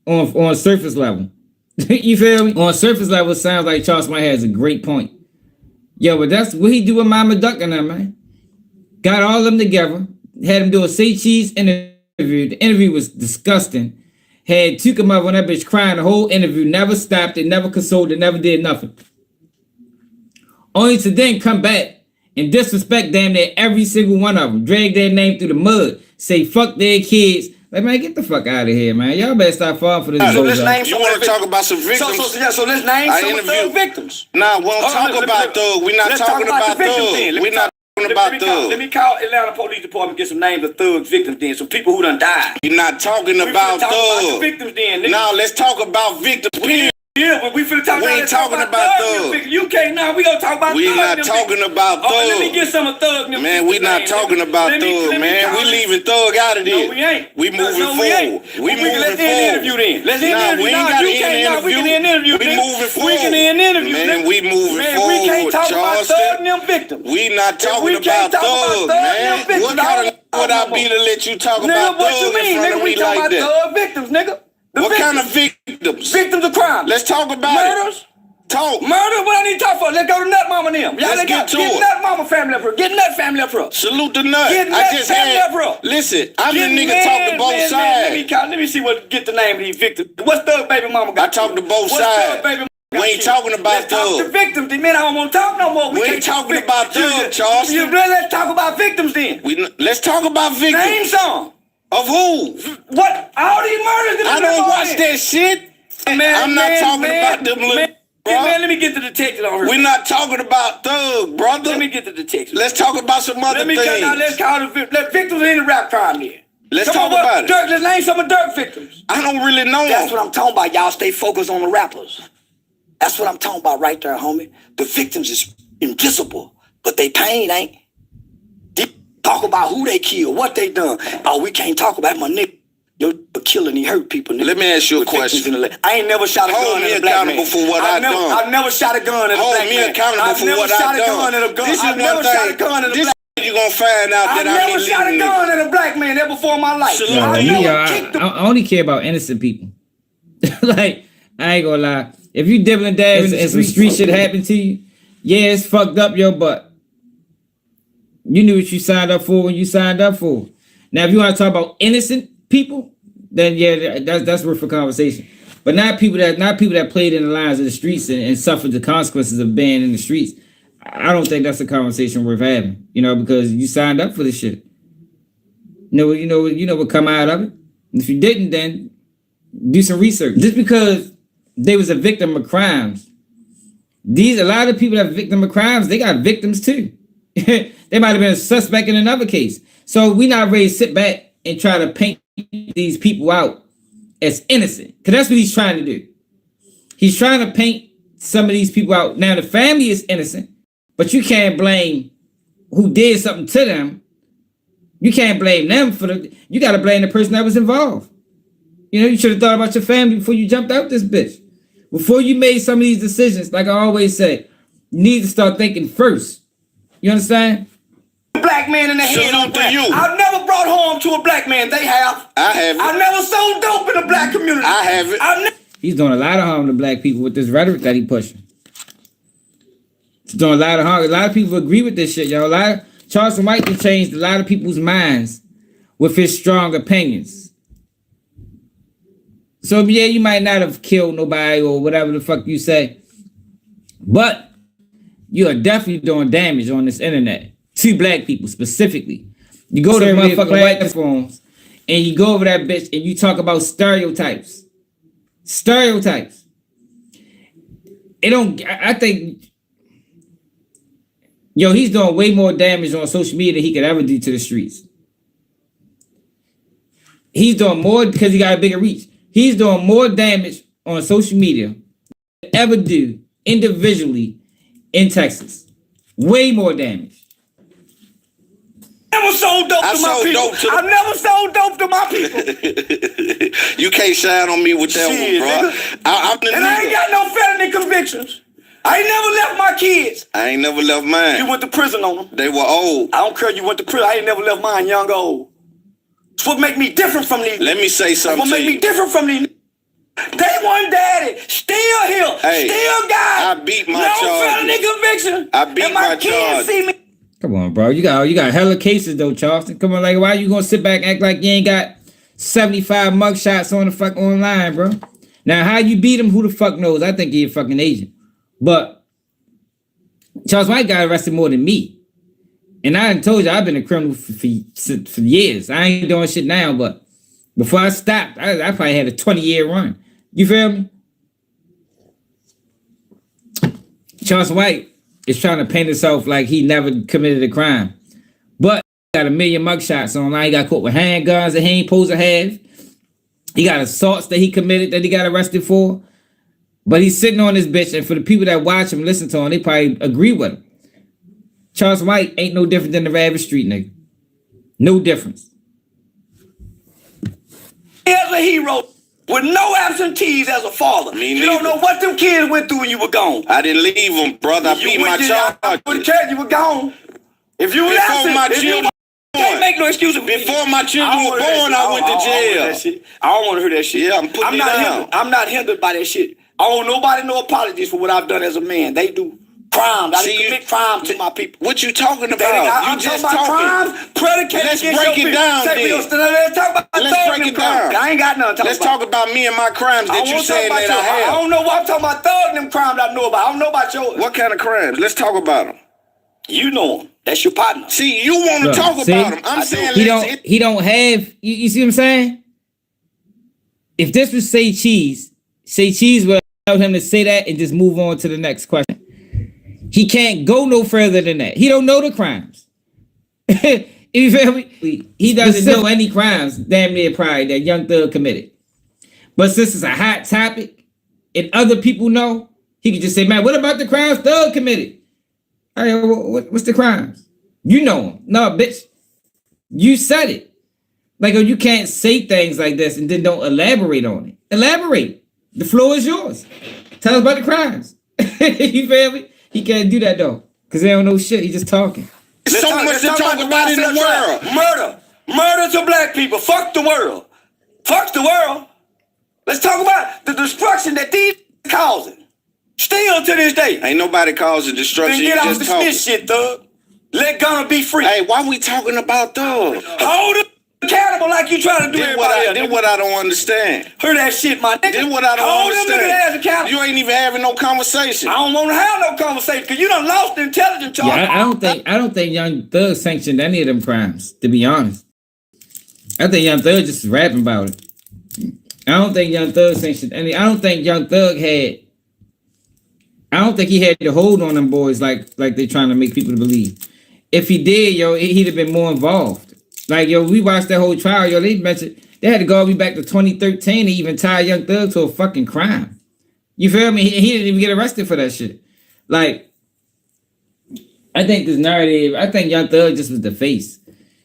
on surface level. You feel me? On surface level, it sounds like Charleston White has a great point. Yo, but that's what he do with Mama Duck and them, man. Got all of them together, had him do a say cheese interview. The interview was disgusting. Had Tuka Mother on that bitch crying the whole interview, never stopped it, never consoled it, never did nothing. Only to then come back and disrespect damn near every single one of them. Drag their name through the mud. Say fuck their kids. Like, man, get the fuck out of here, man. Y'all better stop falling for this. So let's name you want to talk about some victims? So let's name some Thug victims. Nah, we don't talk about Thug. We're not talking about Thug. We're not talking about Thug. Let me call Atlanta Police Department and get some names of Thug victims then. Some people who done died. We're not talking about Thug. Victims then. Now let's talk about victims. Yeah, but we finna talk about. We ain't talking about Thug. You can't now. We gonna talk about. We not talking about Thug. Let me get some of Thug. Man, we not talking about Thug, man. We leaving Thug out of this. No, we ain't. We moving forward. We moving forward. Let's end the interview then. Let's end the interview. We ain't got to end the interview. We can end the interview. We moving forward. We can end the interview. Man, we moving forward. We can't talk about Thug and them victims. We not talking about Thug, man. What kind of would I be to let you talk about Thug in front of me like that? Thug victims, nigga. What kind of victims? Victims of crime. Let's talk about murders. Talk. Murder, what I need to talk for? Let's go to Nut Mama and them. Y'all Let's get to it. Nut Mama family up here. Get Nut family up here. Salute the Nut. Get I Nut just family had. up here. Listen, I'm Get the nigga talk to both sides. Let me see what get the name of these victims. What's Thug Baby Mama got? I talk to both What's sides. Thug Baby Mama We got ain't to? talking about Let's talk to Thug. victims. The men I don't want to talk no more. We ain't talking about Thug, Charleston. Let's talk about victims then. Let's talk about Name victims. some. Of who? What? All these murders. I don't watch that shit. I'm not talking about them little. Man, let me get the detective on her. We're not talking about Thug, brother. Let me get the detective. Let's talk about some other things. Let's call the victims in the rap crime then. Let's talk about it. Dirk, let's name some of Dirk victims. I don't really know That's them. what I'm talking about. Y'all stay focused on the rappers. That's what I'm talking about right there, homie. The victims is invisible, but they pain ain't. They talk about who they killed, what they done. Oh, we can't talk about my nigga. You're killing, he hurt people. Nigga. Let me ask you a question. I ain't never shot a gun at a black man. Hold me accountable for what I done. I've never shot a gun at a black man. Hold me accountable for what I done. This is one thing. This you're gonna find out that I never shot a gun at a black man ever before in my life. I only care about innocent people. Like, I ain't gonna lie. If you dibbling dabbing and some street shit happened to you, yeah, it's fucked up your butt. You knew what you signed up for when you signed up for. Now, if you want to talk about innocent people, then yeah, that's worth a conversation. But not people that played in the lines of the streets and suffered the consequences of being in the streets. I don't think that's a conversation worth having. You know, because you signed up for this shit. You know what come out of it. If you didn't, then do some research. Just because they was a victim of crimes, a lot of people that are victim of crimes, they got victims too. They might have been a suspect in another case. So we not ready to sit back and try to paint these people out as innocent, because that's what he's trying to do. He's trying to paint some of these people out. Now the family is innocent, but you can't blame who did something to them. You can't blame them you got to blame the person that was involved. You know, you should have thought about your family before you jumped out this bitch. Before you made some of these decisions, like I always say, you need to start thinking first. You understand? Black man in the head on black. I've never brought harm to a black man. They have. I haven't. I've never sold dope in the black community. I haven't. He's doing a lot of harm to black people with this rhetoric that he pushing. He's doing a lot of harm. A lot of people agree with this shit, yo. Charleston White can change a lot of people's minds with his strong opinions. So yeah, you might not have killed nobody or whatever the fuck you say, but you are definitely doing damage on this internet to black people specifically. You go to motherfucking white platforms and you go over that bitch and you talk about stereotypes. Stereotypes. I think, yo, he's doing way more damage on social media than he could ever do to the streets. He's doing more because he got a bigger reach. He's doing more damage on social media than ever do individually in Texas. Way more damage. Never sold dope to my people. I've never sold dope to my people. You can't shine on me with that one, bro. I ain't got no felony convictions. I ain't never left my kids. I ain't never left mine. You went to prison on them. They were old. I don't care. You went to prison. I ain't never left mine young or old. It's what make me different from these. Let me say something. What make me different from these. Day one daddy, still here, still got. I beat my no felony conviction. I beat and my kids see me. Come on, bro. You got hella cases though, Charleston. Come on, like why you gonna sit back and act like you ain't got 75 mugshots on the fuck online, bro? Now how you beat him, who the fuck knows? I think he a fucking agent. But Charles White got arrested more than me. And I done told you I've been a criminal for years. I ain't doing shit now, but before I stopped, I probably had a 20-year run. You feel me? Charles White is trying to paint himself like he never committed a crime. But he got 1 million mugshots online. He got caught with handguns that he ain't supposed to have. He got assaults that he committed that he got arrested for. But he's sitting on this bitch, and for the people that watch him, listen to him, they probably agree with him. Charles White ain't no different than the average street nigga. No difference. As a hero, with no absentees as a father. You don't know what them kids went through when you were gone. I didn't leave them, brother. I beat my charge. You were gone. If you were absent, Can't make no excuses. Before my children were born, I went to jail. I don't want to hear that shit. Yeah, I'm not hindered. I'm not hindered by that shit. I don't nobody no apologies for what I've done as a man. They do crimes. I didn't commit crimes to my people. What you talking about? I'm just talking about crimes predicated Let's against break your it down, people. Let's talk about Let's break it down. I ain't got nothing to talk Let's about. talk about me and my crimes that you saying that I have. I don't know what I'm talking about. Thugging them crimes I know about. I don't know about yours. What kind of crimes? Let's talk about them. You know them. That's your partner. See, you want to talk about them. I'm saying he don't have. You see what I'm saying? If this was Say Cheese would allow him to say that and just move on to the next question. He can't go no further than that. He don't know the crimes. You feel me? He doesn't know any crimes, damn near probably, that Young Thug committed. But since it's a hot topic and other people know, he could just say, man, what about the crimes Thug committed? All right, what's the crimes? You know them. No, bitch. You said it. Like, you can't say things like this and then don't elaborate on it. Elaborate. The floor is yours. Tell us about the crimes. You feel me? He can't do that though, because they don't know shit. He just talking. There's so much to talk about in the world. Murder to black people. Fuck the world. Fuck the world. Let's talk about the destruction that these causing. Still to this day. Ain't nobody causing destruction. Then get off the snitch shit, Thug. Let Gunna be free. Hey, why we talking about Thug? Hold him accountable like you trying to do everybody else. This what I don't understand. Hear that shit, my nigga. This what I don't understand. Hold them accountable. You ain't even having no conversation. I don't want to have no conversation because you done lost the intelligence charge. Yeah, I don't think Young Thug sanctioned any of them crimes, to be honest. I think Young Thug just was rapping about it. I don't think Young Thug sanctioned any. I don't think Young Thug had. I don't think he had the hold on them boys like they trying to make people believe. If he did, he'd have been more involved. Like, we watched that whole trial, they mentioned they had to go all the way back to 2013 to even tie Young Thug to a fucking crime. You feel me? He didn't even get arrested for that shit. Like, I think this narrative, I think Young Thug just was the face.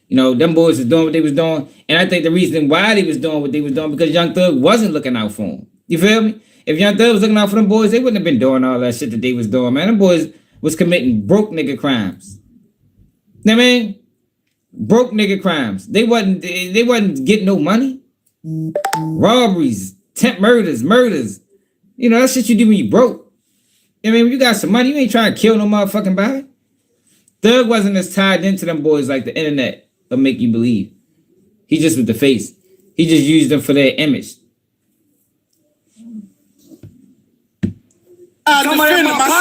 Them boys was doing what they was doing. And I think the reason why they was doing what they was doing because Young Thug wasn't looking out for them. You feel me? If Young Thug was looking out for them boys, they wouldn't have been doing all that shit that they was doing, man. Them boys was committing broke nigga crimes. You know what I mean? Broke nigga crimes. They wasn't getting no money. Robberies, murders. That shit you do when you broke. I mean, when you got some money, you ain't trying to kill no motherfucking body. Thug wasn't as tied into them boys like the internet will make you believe. He just was the face. He just used them for their image. I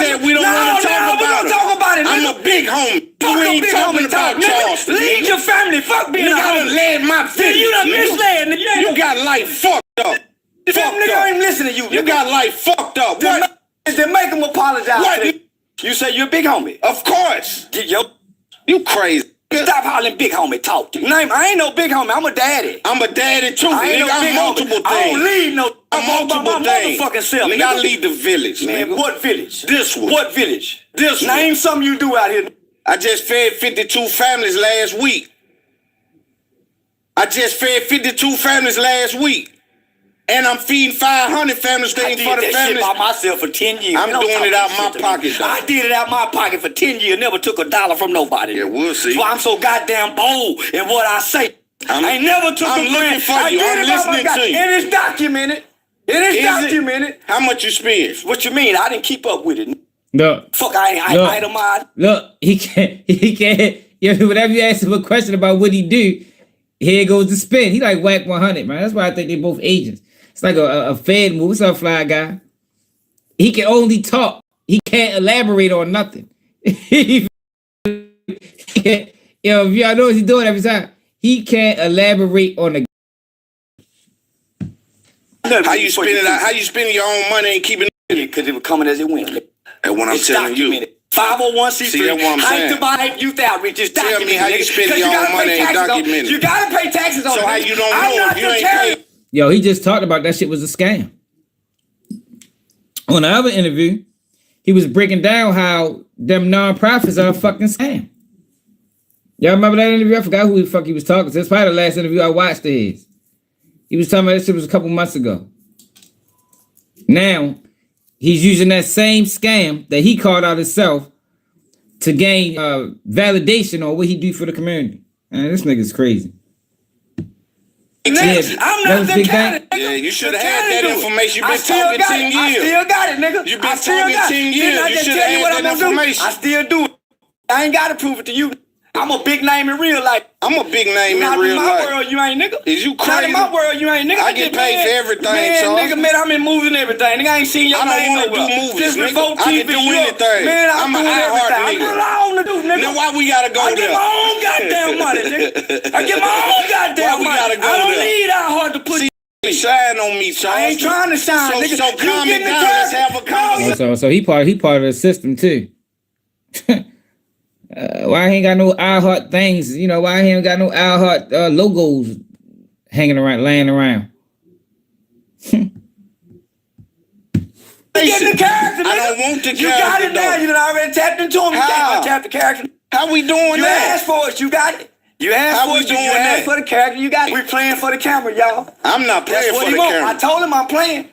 said we don't want to talk about it. I'm a big homie. We ain't talking about Charleston. Lead your family. Fuck being a homie. Led my family. You done misled. You got life fucked up. Nigga ain't listening to you. You got life fucked up. What? Then make him apologize. What? You say you're a big homie. Of course. You crazy. Stop hollering big homie. Talk to you. I ain't no big homie. I'm a daddy. I'm a daddy too. I'm multiple things. I don't lead no. I'm multiple things. Motherfucking self. Nigga, I lead the village. Man, what village? This one. What village? This one. Name something you do out here. I just fed 52 families last week. And I'm feeding 500 families things for the families. I did that shit by myself for 10 years. I'm doing it out my pocket, though. I did it out my pocket for 10 years. Never took $1 from nobody. Yeah, we'll see. So I'm so goddamn bold in what I say. I ain't never took I'm a looking for you. I'm listening to you. It is documented. It is documented. How much you spend? What you mean? I didn't keep up with it. Look. Fuck, I itemized. Look, he can't. Whenever you ask him a question about what he do, here goes the spin. He like whack 100, man. That's why I think they both agents. It's like a Fed move. What's up, fly guy? He can only talk. He can't elaborate on nothing. If y'all know what he's doing every time. He can't elaborate on the. How you spending your own money and keeping it? Because it was coming as it went. That's what I'm telling you. 501c3, Hype to Buy Youth Outreach is documented. Tell me how you spend your own money and documented. You gotta pay taxes on it. So how you don't know if you ain't paid? Yo, he just talked about that shit was a scam. On the other interview, he was breaking down how them nonprofits are a fucking scam. Y'all remember that interview? I forgot who the fuck he was talking to. It's probably the last interview I watched of his. He was talking about this shit was a couple months ago. Now, he's using that same scam that he called out himself to gain validation on what he do for the community. Man, this nigga's crazy. Nigga, Yeah, I'm that not was the Big kind. Bang? Yeah, you should have had that information. You've I been still talking got 10 it. I years. still got it, nigga. You've been I still talking got 10 it. years. Didn't I You just should tell have you what had I'm that gonna do? information. I still do it. I ain't gotta prove it to you. I'm a big name in real life. I'm a big name Not in real in my life. world, you ain't nigga. Is you Not crazy? in my world, you ain't nigga. I get paid for everything, man, Charles. nigga, man, I'm in movies and everything. Nigga, I ain't seen your I don't name wanna nowhere. do movies, Just nigga. before I TV, can do you up. anything. Man, I'm I'm an doing iHeart everything. I nigga. do what I want to do, nigga. Now why we gotta go I there? get my own goddamn money, nigga. I get my own goddamn Why we money. gotta go I don't there? need our heart to put. Shine on me, Charles. I ain't trying to shine, So, nigga. so You calm it getting the down. Let's character. have a conversation. So he part of the system too. Why he ain't got no iHeart things? You know, why he ain't got no iHeart logos hanging around, laying around? Getting the character, nigga. I don't want the You got character, it now. though. You done already tapped into him. You How? can't untap the character. How we doing You that? asked for it. You got it. You asked How for we it. You doing asked that? for the character. You got it. We playing for the camera, y'all. I'm not That's playing what for he the want. camera. I told him I'm playing.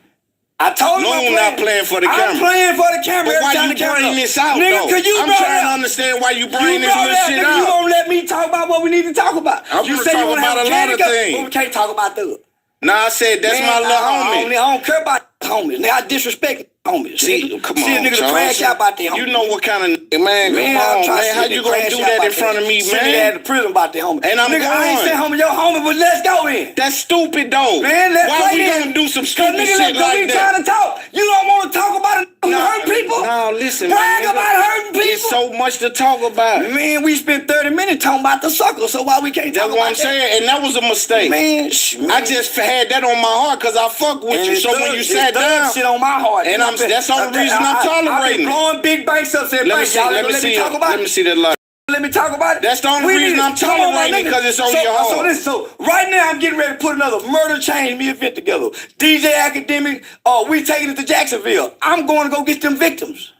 I told him Loon I'm not playing for the camera. I'm playing for the camera. But every why time you the camera bring up. this out, nigga, though? Cause you I'm brought trying it to up. understand why you You bring this brought little it up, shit nigga. You out. won't let me talk about what we need to talk about. I'm You gonna say you talk want to have about a lot of but things. we can't talk about Thug. Nah, I said that's Man, my little homie. I don't care about homies. Nigga, I disrespect homies. See, nigga. come See a on, nigga to Charles. crash out about their homies. You know what kind of man? Come I'm on, trying to man. see How a you nigga gonna crash do out that in about front of me, Send me out man? to prison about their homies. And I'm nigga, I ain't going. saying homie your homie, but let's go in. That's stupid, though. Man, let's Why play we this. gonna do some Cause stupid nigga, shit we like trying that? to talk. You don't want to talk about it who hurt people? No, listen, Brag man. about hurting people. There's so much to talk about. Man, we spent 30 minutes talking about the sucker, so why we can't That's talk what about I'm saying, and that was a mistake. Man, I just had that on my heart because I fuck with you. So when you sat down, shit on my heart. and that's the only reason I'm tolerating I've been it. blowing big banks up, saying, Let me see. Let me see that light. Let me talk about it. That's the only reason I'm tolerating it, because it's on your heart. So right now I'm getting ready to put another murder chain me event together. DJ Academic, we taking it to Jacksonville. I'm going to go get them victims.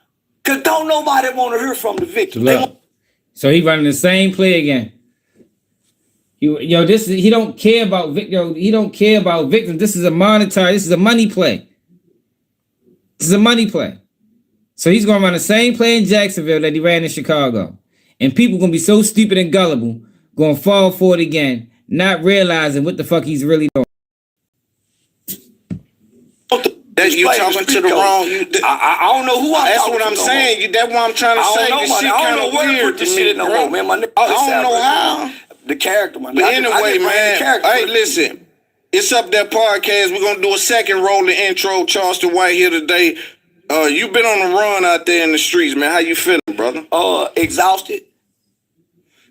Cause don't nobody want to hear from the victims. Look, so he running the same play again. He don't care about he don't care about victims. This is a monetary. This is a money play. This is a money play. So he's gonna run the same play in Jacksonville that he ran in Chicago, and people gonna be so stupid and gullible, gonna fall for it again, not realizing what the fuck he's really doing. That you talking to the wrong. I don't know who I'm That's talking what to I'm no saying. more. That's what I'm trying to I say. don't know, This man. shit I kind don't know of where to weird put to this me, shit in no bro. more, man. My nigga, I don't know how. The character, man. But I anyway, just bring the man. character. Hey, listen. It's Up There podcast. We're gonna do a second rolling intro. Charleston White here today. You been on the run out there in the streets, man. How you feeling, brother? Exhausted.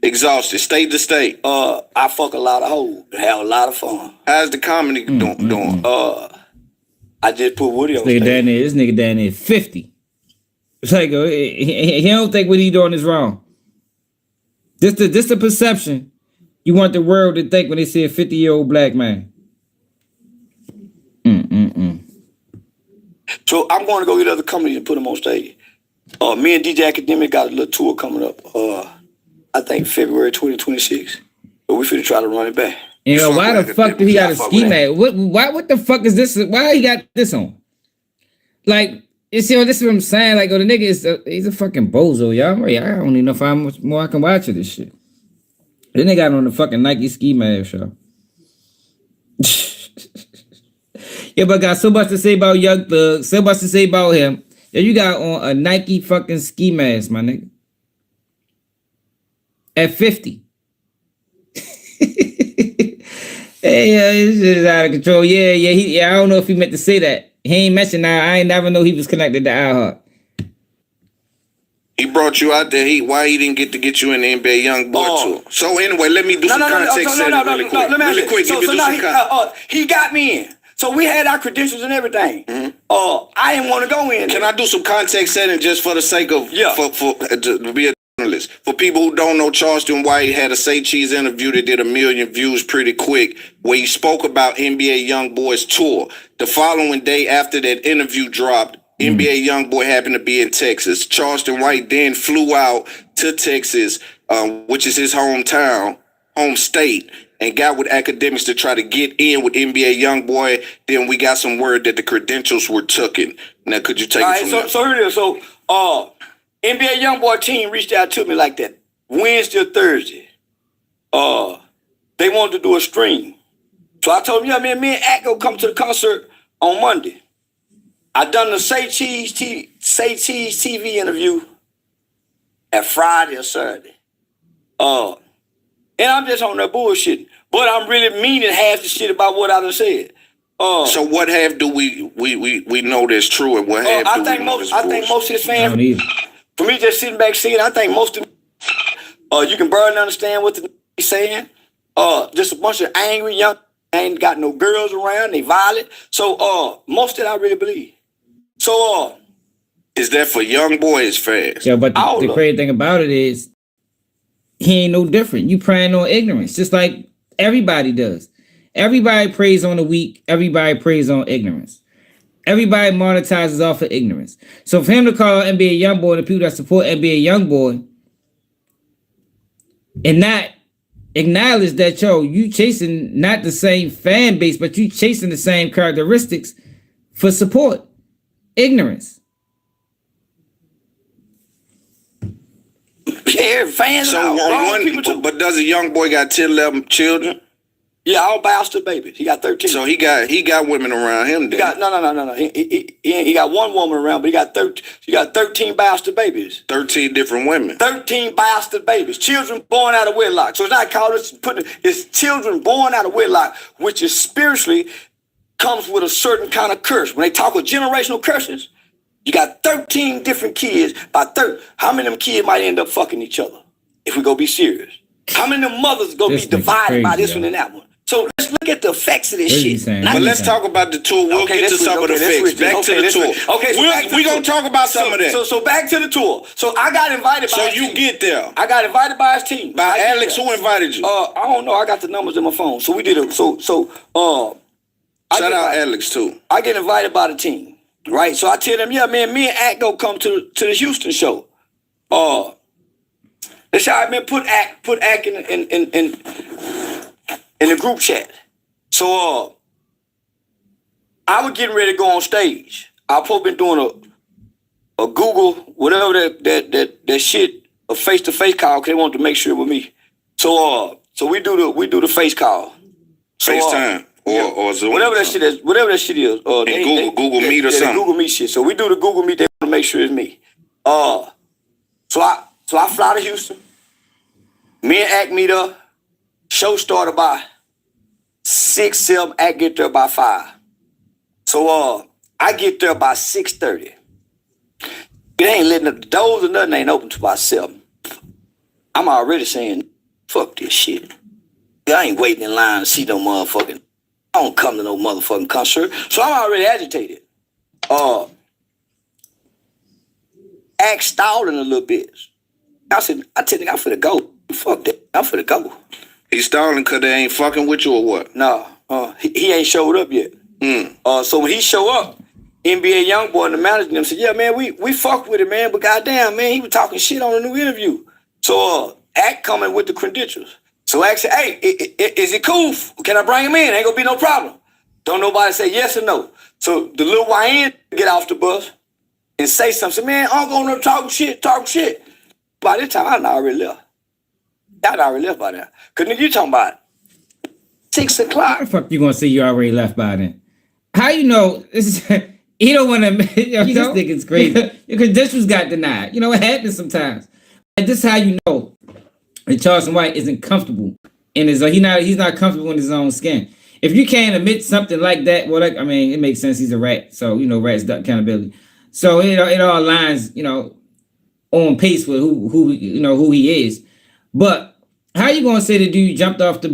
Exhausted, state to state. I fuck a lot of hoes. Have a lot of fun. How's the comedy doing? I just put Woody on This stage. nigga down there 50. It's like he don't think what he doing is wrong. This the perception you want the world to think when they see a 50-year-old black man. So I'm going to go get other companies and put them on stage. Me and DJ Academic got a little tour coming up. I think February 2026. But we finna try to run it back. You know, why the fuck do he got a ski mask? What the fuck is this? Why he got this on? Like, you see, this is what I'm saying. Like, the nigga he's a fucking bozo, y'all. I don't even know how much more I can watch of this shit. Then they got on the fucking Nike ski mask, y'all. Yeah, but I got so much to say about Young Thug, so much to say about him. Yeah, you got on a Nike fucking ski mask, my nigga. At 50. Hey, this shit is out of control. I don't know if he meant to say that. He ain't mentioned that. I ain't never know he was connected to iHeart. He brought you out there. Why he didn't get you in the NBA YoungBoy tour? So anyway, let me do some context setting really quick. Let me ask Really quick. So now he got me in. So we had our credentials and everything. I didn't want to go in. Can I do some context setting just for the sake of to be a journalist? For people who don't know, Charleston White had a Say Cheese interview that did 1 million views pretty quick, where he spoke about NBA YoungBoy's tour. The following day after that interview dropped, NBA YoungBoy happened to be in Texas. Charleston White then flew out to Texas, which is his home state, and got with academics to try to get in with NBA YoungBoy. Then we got some word that the credentials were taken. Now, could you take it from there? So here it is. So NBA YoungBoy team reached out to me like that Wednesday or Thursday. they wanted to do a stream. So I told him, yeah, man, me and Act gonna come to the concert on Monday. I done the Say Cheese TV interview at Friday or Saturday. And I'm just on that bullshit. But I'm really meaning half the shit about what I done said. So what half do we know that's true, and what half do we know that's bullshit? I think most of his fans, I for me just sitting back seeing, I think most of you can barely understand what he's saying. Just a bunch of angry young, ain't got no girls around, they violent. So most of it I really believe. So is that for young boys fast? Yeah, but the crazy thing about it is he ain't no different. You preying on ignorance, just like everybody does. Everybody preys on the weak. Everybody preys on ignorance. Everybody monetizes off of ignorance. So for him to call NBA Youngboy, the people that support NBA Youngboy, and not acknowledge that, yo, you chasing not the same fan base, but you chasing the same characteristics for support. Ignorance. Yeah, fans. So but does a young boy got 10, 11 children? Yeah, all bastard babies. He got 13. So he got women around him. Then. He got no. He got one woman around, but he got 13 bastard babies. 13 different women. 13 bastard babies. Children born out of wedlock. So it's not called it's children born out of wedlock, which is spiritually comes with a certain kind of curse. When they talk of generational curses, you got 13 different kids. How many of them kids might end up fucking each other? If we go be serious. How many of them mothers go be divided by this one and that one? So let's look at the effects of this shit. But let's talk about the tour. We'll get to some of the effects. Back to the tour. Okay, we're going to talk about some of that. So back to the tour. So I got invited by his team. So you get there. I got invited by his team. By Alex, who invited you? I don't know. I got the numbers in my phone. So we did it. Shout out Alex too. I get invited by the team. Right? So I tell them, yeah, man, me and Act go come to the Houston show. That's how I mean put Act in the group chat. So I was getting ready to go on stage. I probably been doing a Google, whatever that shit, a face-to-face call, because they wanted to make sure it was me. So we do the face call. So, FaceTime or Zoom. Whatever that shit is. Google Meet or something. Google Meet shit. So we do the Google Meet, they want to make sure it's me. So I fly to Houston. Me and Act meet up. Show started by 6, 7, Act get there by 5. So I get there by 6:30. It ain't letting up the doors or nothing ain't open till about 7. I'm already saying, fuck this shit. I ain't waiting in line to see no motherfucking. I don't come to no motherfucking concert. So I'm already agitated. Act stalling a little bit. I tell him, I'm finna go. Fuck that. I'm finna go. He's stalling because they ain't fucking with you or what? No. He ain't showed up yet. So when he show up, NBA Youngboy and the manager them said, yeah, man, we fuck with it, man. But goddamn, man, he was talking shit on a new interview. So Act coming with the credentials. So Act said, hey, is it cool? Can I bring him in? Ain't gonna be no problem. Don't nobody say yes or no. So the little YN get off the bus and say something. Say, man, I'm going to talk shit. By this time, I already left. I already left by then. Because nigga, you talking about 6 o'clock. How the fuck you gonna say you already left by then? How you know? He don't want to. This nigga's crazy. Your credentials got denied. You know it happens sometimes. And this is how you know that Charleston White isn't comfortable in his. He's not comfortable in his own skin. If you can't admit something like that, well, it makes sense. He's a rat, so rats duck accountability. So it all aligns, on pace with who he is. But how you gonna say the dude jumped off the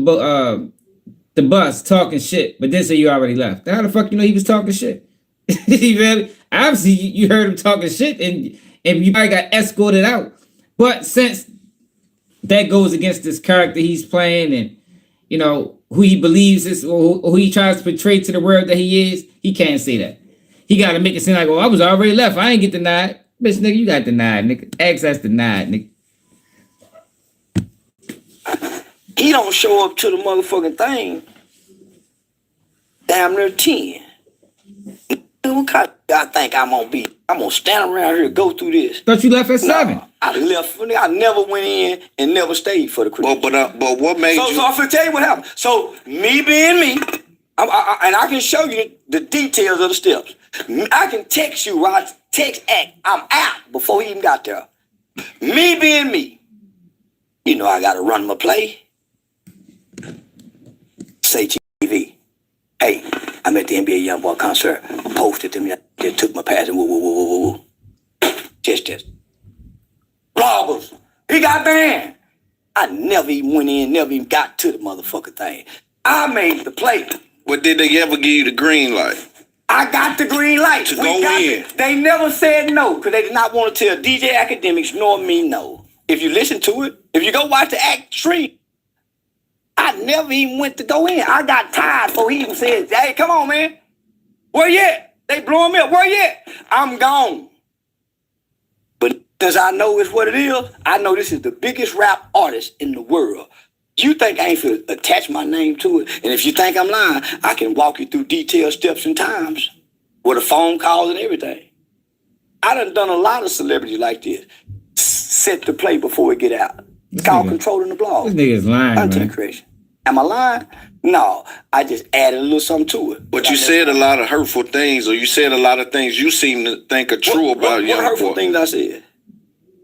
bus talking shit, but then say you already left? How the fuck you know he was talking shit? Did he really? Obviously, you heard him talking shit, and you probably got escorted out. But since that goes against this character he's playing, and who he believes is, or who he tries to portray to the world that he is, he can't say that. He got to make it seem like, I was already left. I ain't get denied. Bitch, nigga, you got denied, nigga. Access denied, nigga. He don't show up to the motherfucking thing damn near 10. What kind of I think I'm gonna be? I'm gonna stand around here and go through this. Thought you left at 7. Nah, I left. I never went in and never stayed for the Christmas. But what made So you? I'm gonna tell you what happened. So me being me, and I can show you the details of the steps. I can text you, right? Text act. I'm out before he even got there. Me being me, you know I gotta run my play. Say TV. Hey, I'm at the NBA Youngboy concert. Posted them. They took my pass and woo. Just. Bloggers. He got banned. I never even went in, never even got to the motherfucking thing. I made the play. But did they ever give you the green light? I got the green light. To go in. They never said no because they did not want to tell DJ Academics nor me no. If you listen to it, if you go watch the act stream, I never even went to go in. I got tired before he even said, hey, come on, man. Where you at? They blowing me up. Where you at? I'm gone. But since I know it's what it is, I know this is the biggest rap artist in the world. You think I ain't finna attach my name to it? And if you think I'm lying, I can walk you through detailed steps and times with the phone calls and everything. I done a lot of celebrities like this. Set the play before it get out. It's called controlling the blog. This nigga's lying, Content man. creation. Am I lying? No, I just added a little something to it. But you said a lot of hurtful things, or you said a lot of things you seem to think are true about What hurtful Youngboy. things I said?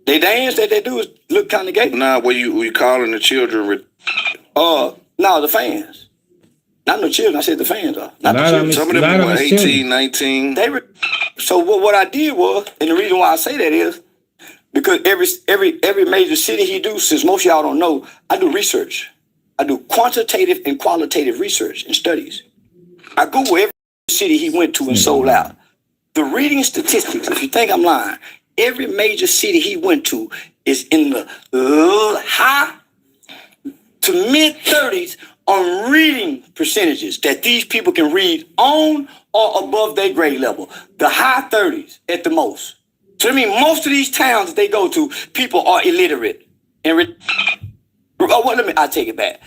They dance that they do is look kind of gay. Nah, were you calling the children? No, the fans. Not the children. I said the fans are. Not the children. Some of them lot of were us 18, children. 19. So what I did was, and the reason why I say that is because every major city he do, since most of y'all don't know, I do research. I do quantitative and qualitative research and studies. I Google every city he went to and sold out. The reading statistics, if you think I'm lying, every major city he went to is in the high to mid 30s on reading percentages that these people can read on or above their grade level. The high 30s at the most. So I mean, most of these towns that they go to, people are illiterate. And I take it back.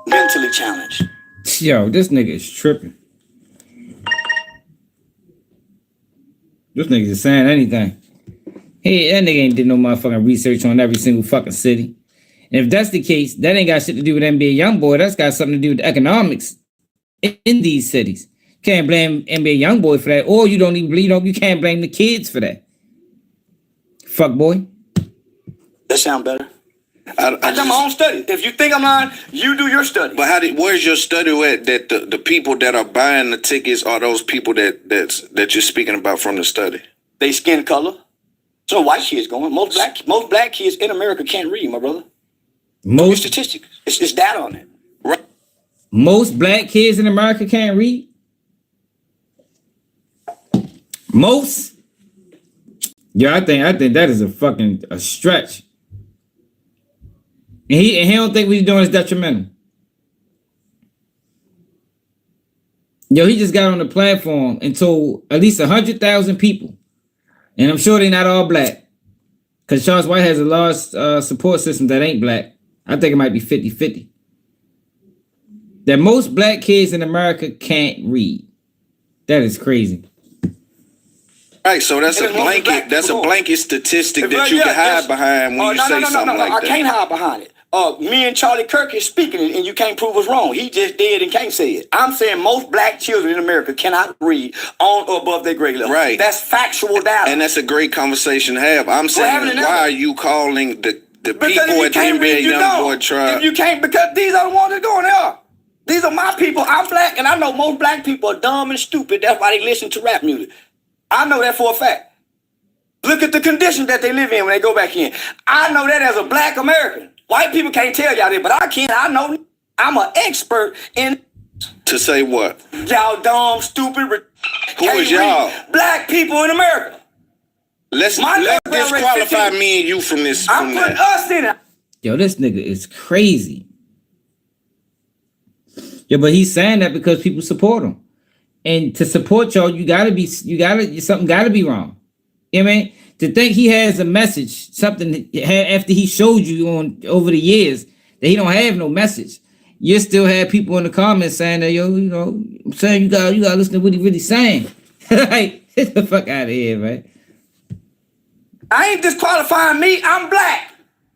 Mentally challenged. Yo, this nigga is tripping. This nigga is saying anything. Hey, that nigga ain't did no motherfucking research on every single fucking city. And if that's the case, that ain't got shit to do with NBA Youngboy. That's got something to do with the economics in these cities. Can't blame NBA Youngboy for that, or you don't even you can't blame the kids for that. Fuck boy. That sound better. I I done my own study. If you think I'm lying, you do your study. But where's your study at that the people that are buying the tickets are those people that you're speaking about from the study? They skin color. So white kids going. Most black kids in America can't read, my brother. It's Most statistics. It's data on it. Right. most black kids in America can't read. Most. Yeah, I think that is a stretch. And he don't think what he's doing is detrimental. Yo, he just got on the platform and told at least 100,000 people, and I'm sure they're not all black, because Charles White has a large support system that ain't black. I think it might be 50-50. That most black kids in America can't read. That is crazy. Right, so that's a blanket statistic that you can hide behind when you say something like that. I can't hide behind it. Me and Charlie Kirk is speaking it, and you can't prove us wrong. He just did and can't say it. I'm saying most black children in America cannot read on or above their grade level. Right. That's factual data. And that's a great conversation to have. I'm saying, why are you calling the people at the NBA Youngboy tribe? If you can't, because these are the ones that going there. These are my people. I'm black, and I know most black people are dumb and stupid. That's why they listen to rap music. I know that for a fact. Look at the conditions that they live in when they go back in. I know that as a black American. White people can't tell y'all that, but I can. I know. I'm an expert in. To say what? Y'all dumb, stupid. Who is y'all? Black people in America. Let's disqualify me and you from this. I'm putting us in it. Yo, this nigga is crazy. Yeah, but he's saying that because people support him. And to support y'all, something gotta be wrong. You know what I mean? To think he has a message, something after he showed you over the years that he don't have no message. You still have people in the comments saying that, yo, I'm saying you gotta listen to what he really saying. Like, get the fuck out of here, man. I ain't disqualifying me. I'm black.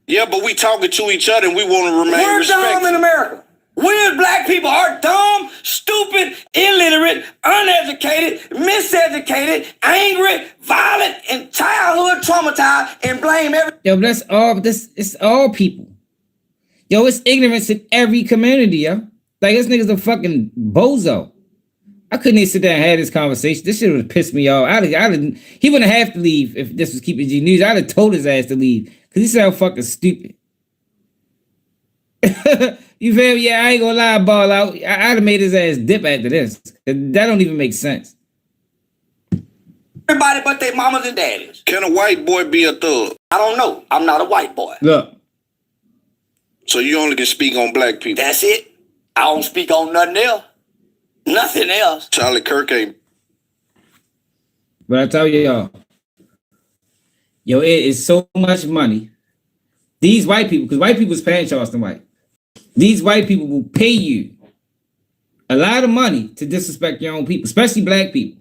Yeah, but we talking to each other and we want to remain We're dumb respectful. in America. We as black people are dumb, stupid, illiterate, uneducated, miseducated, angry, violent, and childhood traumatized, and blame everything. Yo, but that's all. It's all people. Yo, it's ignorance in every community, yo. Like, this nigga's a fucking bozo. I couldn't even sit there and have this conversation. This shit would have pissed me off. He wouldn't have to leave if this was Keeping G News. I'd have told his ass to leave because he sound fucking stupid. You feel me? Yeah, I ain't gonna lie, ball out. I'd have made his ass dip after this. That don't even make sense. Everybody but their mamas and daddies. Can a white boy be a thug? I don't know. I'm not a white boy. Look. So you only can speak on black people. That's it. I don't speak on nothing else. Nothing else. Charlie Kirk ain't. But I tell y'all, yo, it is so much money. These white people, because white people is paying Charleston White. These white people will pay you a lot of money to disrespect your own people, especially black people.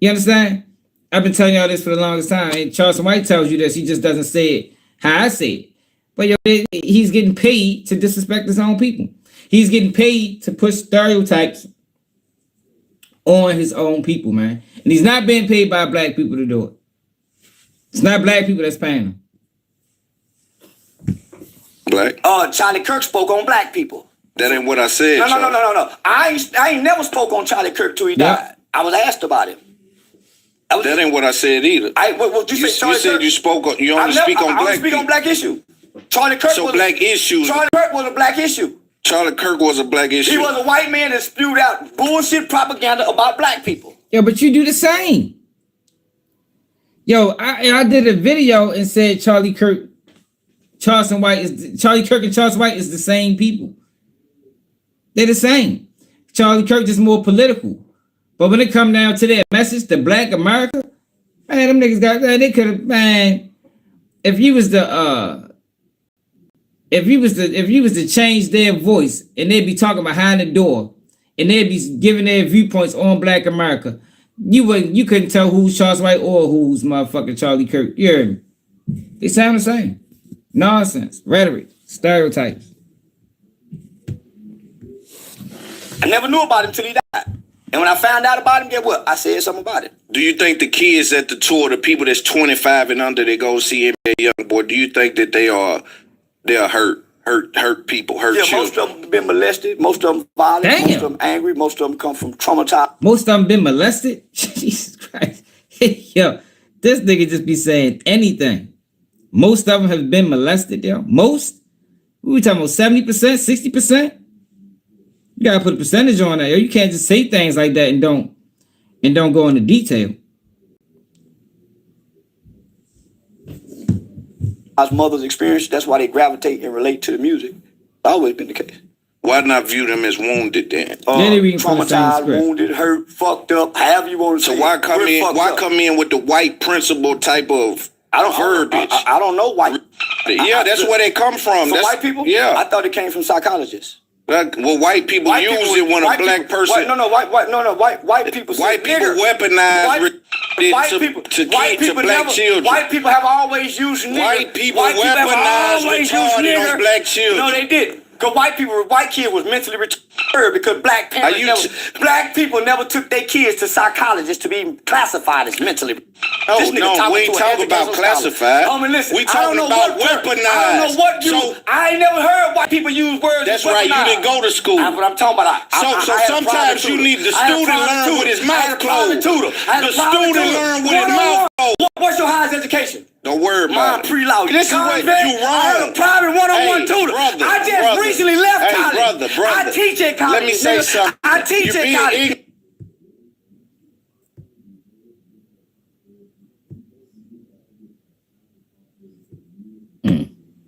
You understand? I've been telling y'all this for the longest time. And Charleston White tells you this. He just doesn't say it how I say it. But yo, he's getting paid to disrespect his own people. He's getting paid to push stereotypes on his own people, man. And he's not being paid by black people to do it. It's not black people that's paying him. Black? Charlie Kirk spoke on black people. That ain't what I said. No. I ain't never spoke on Charlie Kirk till he died. I was asked about him. That ain't what I said either. What you say, Charlie said Kirk? You spoke on. You only speak on black. I speak on black issue. Charlie Kirk So was black issues. Charlie Kirk was a black issue. Charlie Kirk was a black issue. He was a white man that spewed out bullshit propaganda about black people. Yo, but you do the same. Yo, I did a video and said Charlie Kirk and Charleston White is the same people. They're the same. Charlie Kirk just more political. But when it come down to their message to black America, man, them niggas they could have, man, if you was to change their voice and they'd be talking behind the door and they'd be giving their viewpoints on black America, you couldn't tell who's Charles White or who's motherfucking Charlie Kirk. You heard me? They sound the same. Nonsense, rhetoric, stereotypes. I never knew about him till he died. And when I found out about him, guess what? I said something about it. Do you think the kids at the tour, the people that's 25 and under, they go see NBA Youngboy, do you think that they are hurt people, hurt children? Most of them have been molested. Most of them violent. Damn. Most of them angry. Most of them come from traumatized. Most of them been molested? Jesus Christ. Yo, this nigga just be saying anything. Most of them have been molested, yo. Most? What we talking about, 70%, 60%? You gotta put a percentage on that, yo. You can't just say things like that and don't go into detail. As mothers experience, that's why they gravitate and relate to the music. Always been the case. Why not view them as wounded then? They reading from the same Traumatized, script. wounded, hurt, fucked up, however you want to say. So why it. come We're in? fucked Why up. come in with the white principle type of verbiage? I don't know white. Yeah, that's where they come from. That's White people? Yeah. I thought it came from psychologists. Well, white people use it when a black person. White people. White people weaponize to black children. White people have always used nigger. White people weaponize retarded on black children. No, they didn't. Because white kid was mentally retarded because black people never took their kids to psychologists to be classified as mentally retarded. No, we ain't talking about classified. Listen, we talking about weaponized. I don't know what I ain't never heard white people use words. That's right. You didn't go to school. That's what I'm talking about. So sometimes you need the student learn with his mouth closed. The student learn with his mouth closed. What's your highest education? Don't worry about it. Pre-law. This is what you wrong. I have a private one-on-one tutor. Brother, I just recently left college. Brother. I teach at college. Let me say something. I teach at college.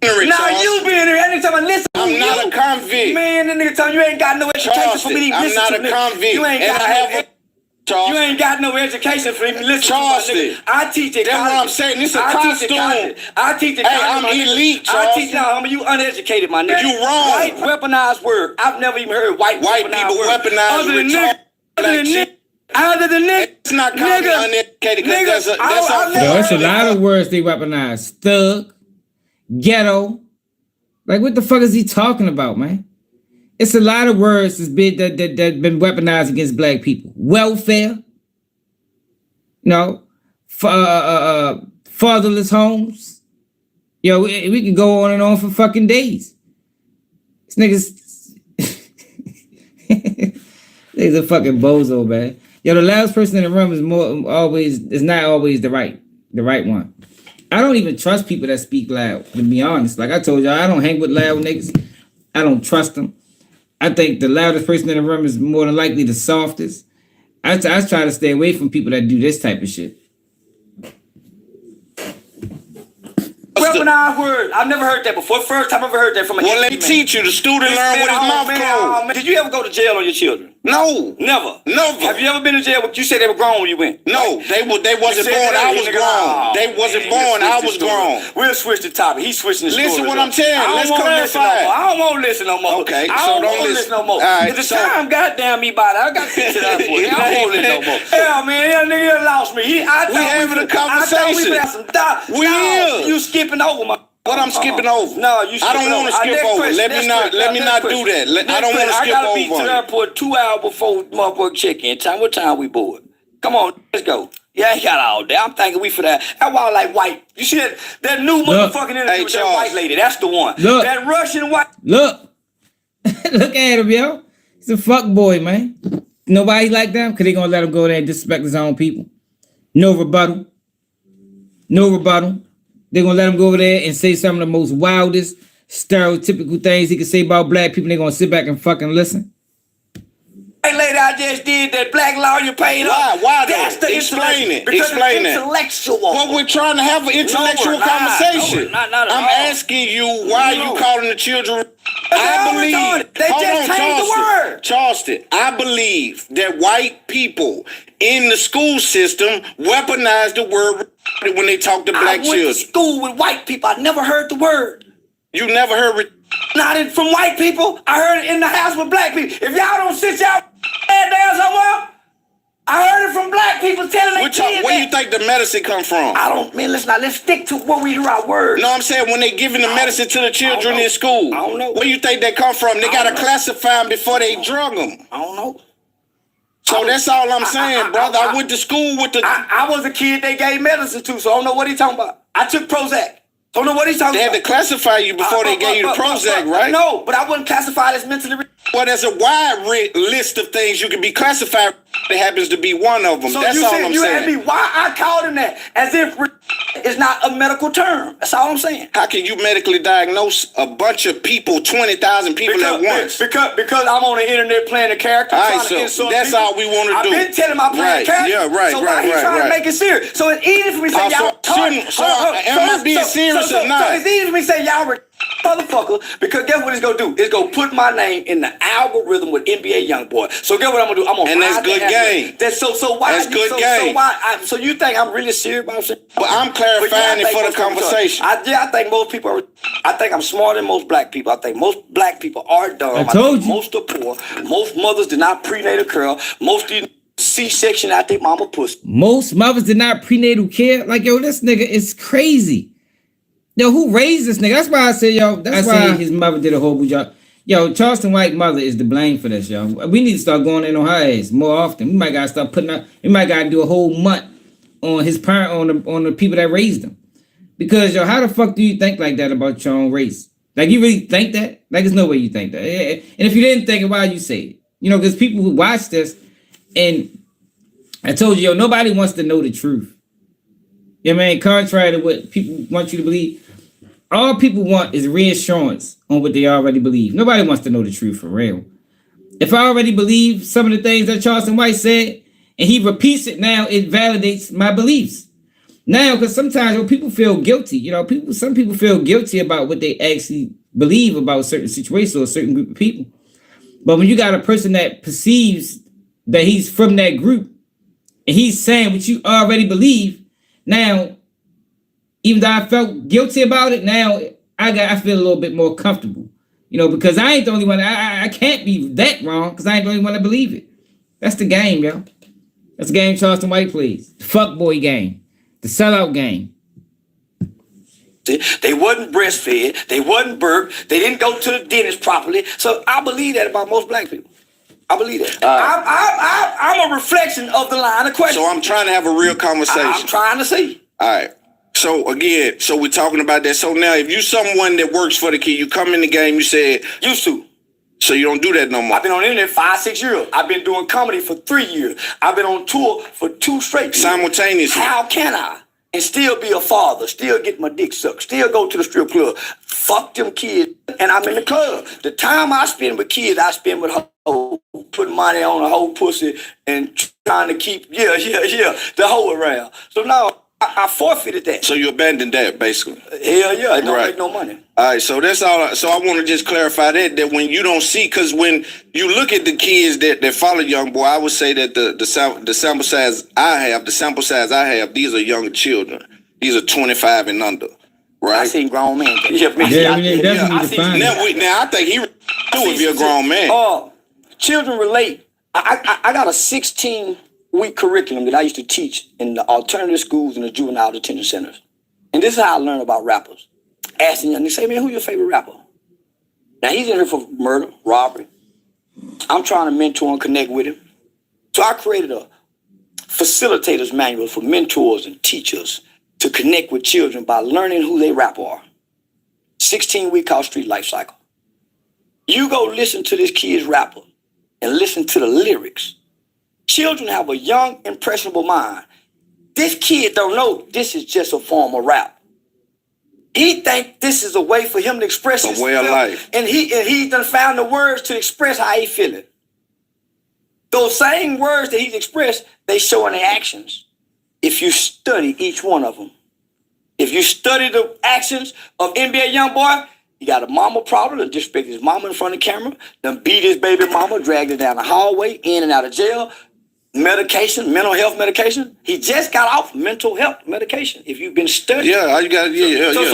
Now you being here anytime I listen to I'm you. not a convict. Man, that nigga telling you ain't got no education for me to I'm listen not to a convict. You ain't got no education for me to listen Charleston. to. I teach at college. That's what I'm saying. This is a costume. I teach at college. Hey, I'm elite, Charleston. I teach now. You uneducated, my nigga. You wrong. White weaponized word. I've never even heard white people weaponize other than nigga. I Either the nigga. It's not calling me uneducated because that's Yo, it's a lot of words they weaponize. Thug, ghetto. Like, what the fuck is he talking about, man? It's a lot of words that's been been weaponized against black people. Welfare. No. Fatherless homes. Yo, we can go on and on for fucking days. This nigga's he's a fucking bozo, man. Yo, the loudest person in the room is not always the right one. I don't even trust people that speak loud, to be honest. Like I told y'all, I don't hang with loud niggas. I don't trust them. I think the loudest person in the room is more than likely the softest. I try to stay away from people that do this type of shit. Weaponized words. I've never heard that before. First time I've ever heard that from a well, they teach you. The student learn with his mouth closed. Did you ever go to jail on your children? No. Never. Never. Have you ever been to jail? You said they were grown when you went. No, they wasn't born. I was grown. They wasn't born. I was grown. We'll switch the topic. He's switching the story. Listen what I'm saying. Let's clarify. I don't want to listen no more. Okay, I don't want to listen no more. Right, the time goddamn me by that. I got pictures out for you. I don't want to listen no more. Hell, man, that nigga lost me. We having a conversation. We is. You skipping over my. What I'm skipping over? No, you. I don't want to skip over. Let me not do that. I don't want to skip over. I gotta be to the airport 2 hours before motherfucking check-in time. What time we board? Come on, let's go. Yeah, I ain't got all day. I'm thinking we for that. That's why I like white. You see that new motherfucking interview with that white lady? That's the one. Look. That Russian white. Look. Look at him, yo. He's a fuck boy, man. Nobody like them because they gonna let him go there and disrespect his own people. No rebuttal. They're going to let him go over there and say some of the most wildest, stereotypical things he could say about black people. They're going to sit back and fucking listen. Hey, lady, I just did that black lawyer paid up. Why That's the Explain it. Because Explain it's intellectual. Well, we're trying to have an intellectual conversation. Not at I'm all. asking you, why are you calling the children? I believe. They just changed the word. Charleston, I believe that white people in the school system weaponize the word when they talk to black children. I went to school with white people. I never heard the word. You never heard Not from white people. I heard it in the house with black people. If y'all don't sit y'all head down somewhere, I heard it from black people telling their kids. Where you think the medicine come from? Let's stick to where we hear our words. No, I'm saying when they giving the medicine to the children in school. I don't know. Where you think they come from? They gotta classify them before they drug them. I don't know. So that's all I'm saying, brother. I went to school with the... I was a kid they gave medicine to, so I don't know what he's talking about. I took Prozac. Don't know what he's talking about. They had to classify you before they gave you the Prozac, right? No, but I wasn't classified as mentally... Well, there's a wide list of things you can be classified. That happens to be one of them. So that's all I'm saying. You asked me why I called him that, as if it's not a medical term. That's all I'm saying. How can you medically diagnose a bunch of people, 20,000 people at once? Because I'm on the internet playing a character. All right, so that's all we want to do. I've been telling my playing character. Yeah, right, so why he's trying to make it serious? So it's easy for me to say y'all... Am I being serious or not? So it's easy for me to say y'all... motherfucker, because guess what it's gonna do? It's gonna put my name in the algorithm with NBA Youngboy. So guess what I'm gonna do? I'm gonna and that's good game. So why? That's good game. So you think I'm really serious about shit? But I'm clarifying it for the conversation. I think most people are. I think I'm smarter than most black people. I think most black people are dumb. I told you. Most are poor. Most mothers did not prenatal care. Most C-section out their mama pussy. Most mothers did not prenatal care. Like, yo, this nigga is crazy. Yo, who raised this nigga? That's why I say, yo, that's why his mother did a horrible job. Yo, Charleston White mother is to blame for this, yo. We need to start going in on her ass more often. We might gotta start we might gotta do a whole month on his parent, on the people that raised him. Because, yo, how the fuck do you think like that about your own race? Like, you really think that? Like, there's no way you think that. And if you didn't think it, why you say it? You know, because people who watch this, and I told you, yo, nobody wants to know the truth. You know what I mean? Contrary to what people want you to believe. All people want is reassurance on what they already believe. Nobody wants to know the truth for real. If I already believe some of the things that Charleston White said, and he repeats it now, it validates my beliefs. Now, because sometimes when people feel guilty, you know, some people feel guilty about what they actually believe about a certain situation or a certain group of people. But when you got a person that perceives that he's from that group, and he's saying what you already believe, now, even though I felt guilty about it, now I feel a little bit more comfortable, you know, because I ain't the only one. I can't be that wrong because I ain't the only one to believe it. That's the game, yo. That's the game Charleston White plays. The fuckboy game. The sellout game. They wasn't breastfed. They wasn't burped. They didn't go to the dentist properly. So I believe that about most black people. I believe that. I'm a reflection of the line of question. So I'm trying to have a real conversation. I'm trying to see. All right. So again, we're talking about that. So now, if you someone that works for the kid, you come in the game, you said used to. So you don't do that no more. I've been on the internet 5-6 years. I've been doing comedy for 3 years. I've been on tour for 2 straight years. Simultaneously. How can I? And still be a father, still get my dick sucked, still go to the strip club, fuck them kids, and I'm in the club. The time I spend with kids, I spend with hoes, putting money on a whole pussy and trying to keep, the hoe around. So now I forfeited that. So you abandoned that, basically. Hell yeah, it don't make no money. All right, so that's all. So I want to just clarify that when you don't see, because when you look at the kids that follow Young Boy, I would say that the sample size I have, these are younger children. These are 25 and under, right? I seen grown men. Now I think he do if you're a grown man. Children relate. I got a 16-week curriculum that I used to teach in the alternative schools and the juvenile detention centers. And this is how I learned about rappers. Asking them, they say, man, who's your favorite rapper? Now, he's in here for murder, robbery. I'm trying to mentor and connect with him. So I created a facilitator's manual for mentors and teachers to connect with children by learning who they rap are. 16-week called Street Life Cycle. You go listen to this kid's rapper and listen to the lyrics. Children have a young, impressionable mind. This kid don't know this is just a form of rap. He think this is a way for him to express himself. A way of life. And he done found the words to express how he feeling. Those same words that he's expressed, they show in their actions. If you study each one of them. If you study the actions of NBA Youngboy, he got a mama problem, done disrespect his mama in front of the camera, done beat his baby mama, dragged her down the hallway, in and out of jail, medication, mental health medication. He just got off mental health medication. If you've been studying. So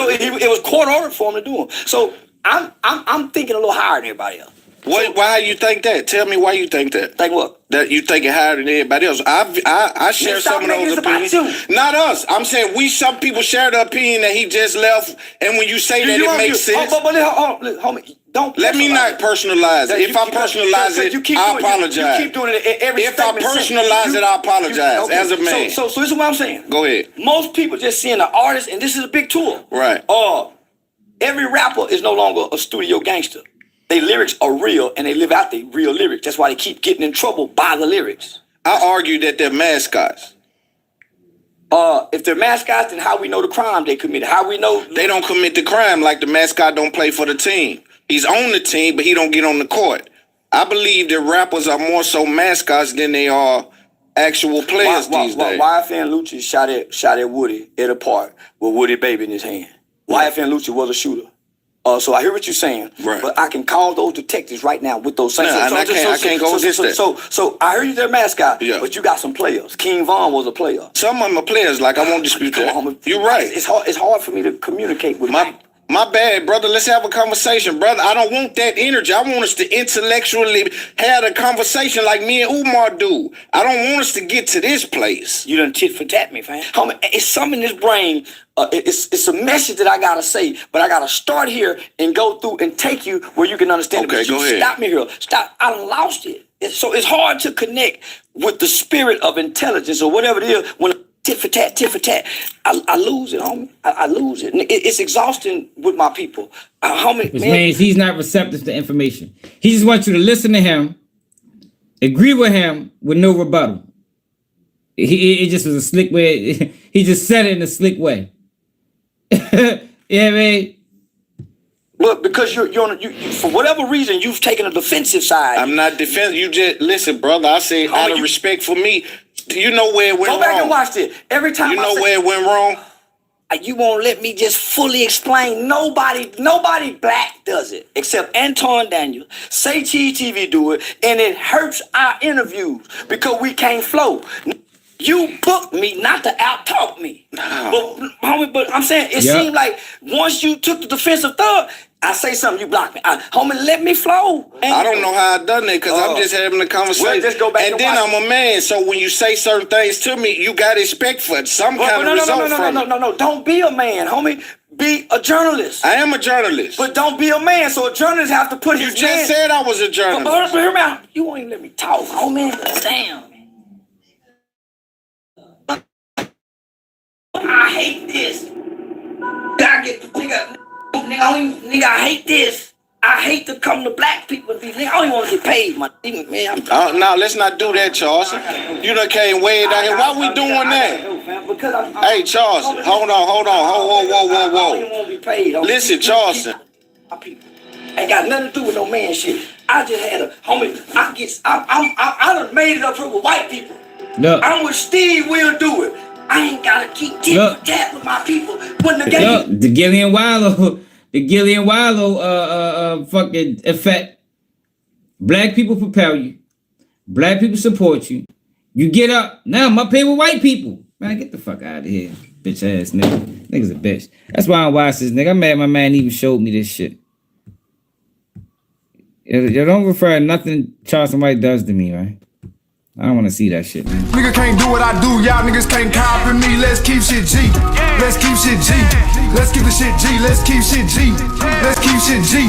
it was court ordered for him to do them. So I'm thinking a little higher than everybody else. Why you think that? Tell me why you think that. Think what? That you think it higher than everybody else. I share some of those opinions. Not us. I'm saying some people share the opinion that he just left, and when you say that, it makes sense. Homie, don't let me not personalize it. If I personalize it, I apologize. You keep doing it every If I personalize it, I apologize as a man. So this is what I'm saying. Go ahead. Most people just seeing the artist, and this is a big tour. Right. Every rapper is no longer a studio gangster. Their lyrics are real, and they live out their real lyrics. That's why they keep getting in trouble by the lyrics. I argue that they're mascots. If they're mascots, then how we know the crime they committed? How we know they don't commit the crime? Like the mascot don't play for the team. He's on the team, but he don't get on the court. I believe that rappers are more so mascots than they are actual players these days. YFN Lucci shot at Woody at a park with Woody baby in his hand. YFN Lucci was a shooter. So I hear what you're saying, right. But I can call those detectives right now with those same. I can't go against that. So I heard you their mascot, yeah. But you got some players. King Von was a player. Some of them are players. Like I won't dispute that. You're right. It's hard for me to communicate with my bad, brother. Let's have a conversation, brother. I don't want that energy. I want us to intellectually have a conversation like me and Umar do. I don't want us to get to this place. You done tit for tat me, fam. Homie, it's something in this brain. It's a message that I gotta say, but I gotta start here and go through and take you where you can understand it. Okay, go ahead. Stop me here. Stop. I done lost it. So it's hard to connect with the spirit of intelligence or whatever it is when tit for tat. I lose it, homie. I lose it. It's exhausting with my people. Homie, which means he's not receptive to information. He just wants you to listen to him, agree with him with no rebuttal. It just was a slick way. He just said it in a slick way. Yeah, man. Look, because you for whatever reason you've taken a defensive side. I'm not defensive. You just listen, brother. I say out of respect for me. You know where it went wrong. Go back and watch it. Every time you know where it went wrong. You won't let me just fully explain. Nobody black does it except Anton Daniels. Say Cheese TV do it, and it hurts our interviews because we can't flow. You booked me not to out-talk me. No. But I'm saying, it seemed like once you took the defensive thug, I say something, you block me. Homie, let me flow. I don't know how I done that because I'm just having a conversation. Well, just go back and and then watch I'm a man, so when you say certain things to me, you got to expect for some kind of result from it. No. Don't be a man, homie. Be a journalist. I am a journalist. But don't be a man, so a journalist have to put You his just man. said I was a journalist. But hear me out. You won't even let me talk, homie. Damn. I hate this. I get nigga, I hate this. I hate to come to black people and be nigga. I don't even want to get paid, my nigga, man. Now let's not do that, Charleston. You done came way down here. Why we doing that? Because Hey, Charleston, hold on. I don't even want to be paid. Listen, Charleston. My people ain't got nothing to do with no man shit. I just had a homie. I done made it up here with white people. Look. I'm with Steve. Will do it. I ain't gotta keep tit for tat with my people. When the game. Look, the Gillian Wallow fucking effect. Black people propel you. Black people support you. You get up. Now I'm up here with white people. Man, get the fuck out of here. Bitch ass nigga. Nigga's a bitch. That's why I watch this nigga. I'm mad my man even showed me this shit. You don't refer to nothing Charleston White does to me, right? I don't want to see that shit, man. Nigga can't do what I do, y'all niggas can't copy me. Let's keep shit G. Let's keep shit G. Let's keep the shit G. Let's keep shit G. Let's keep shit G.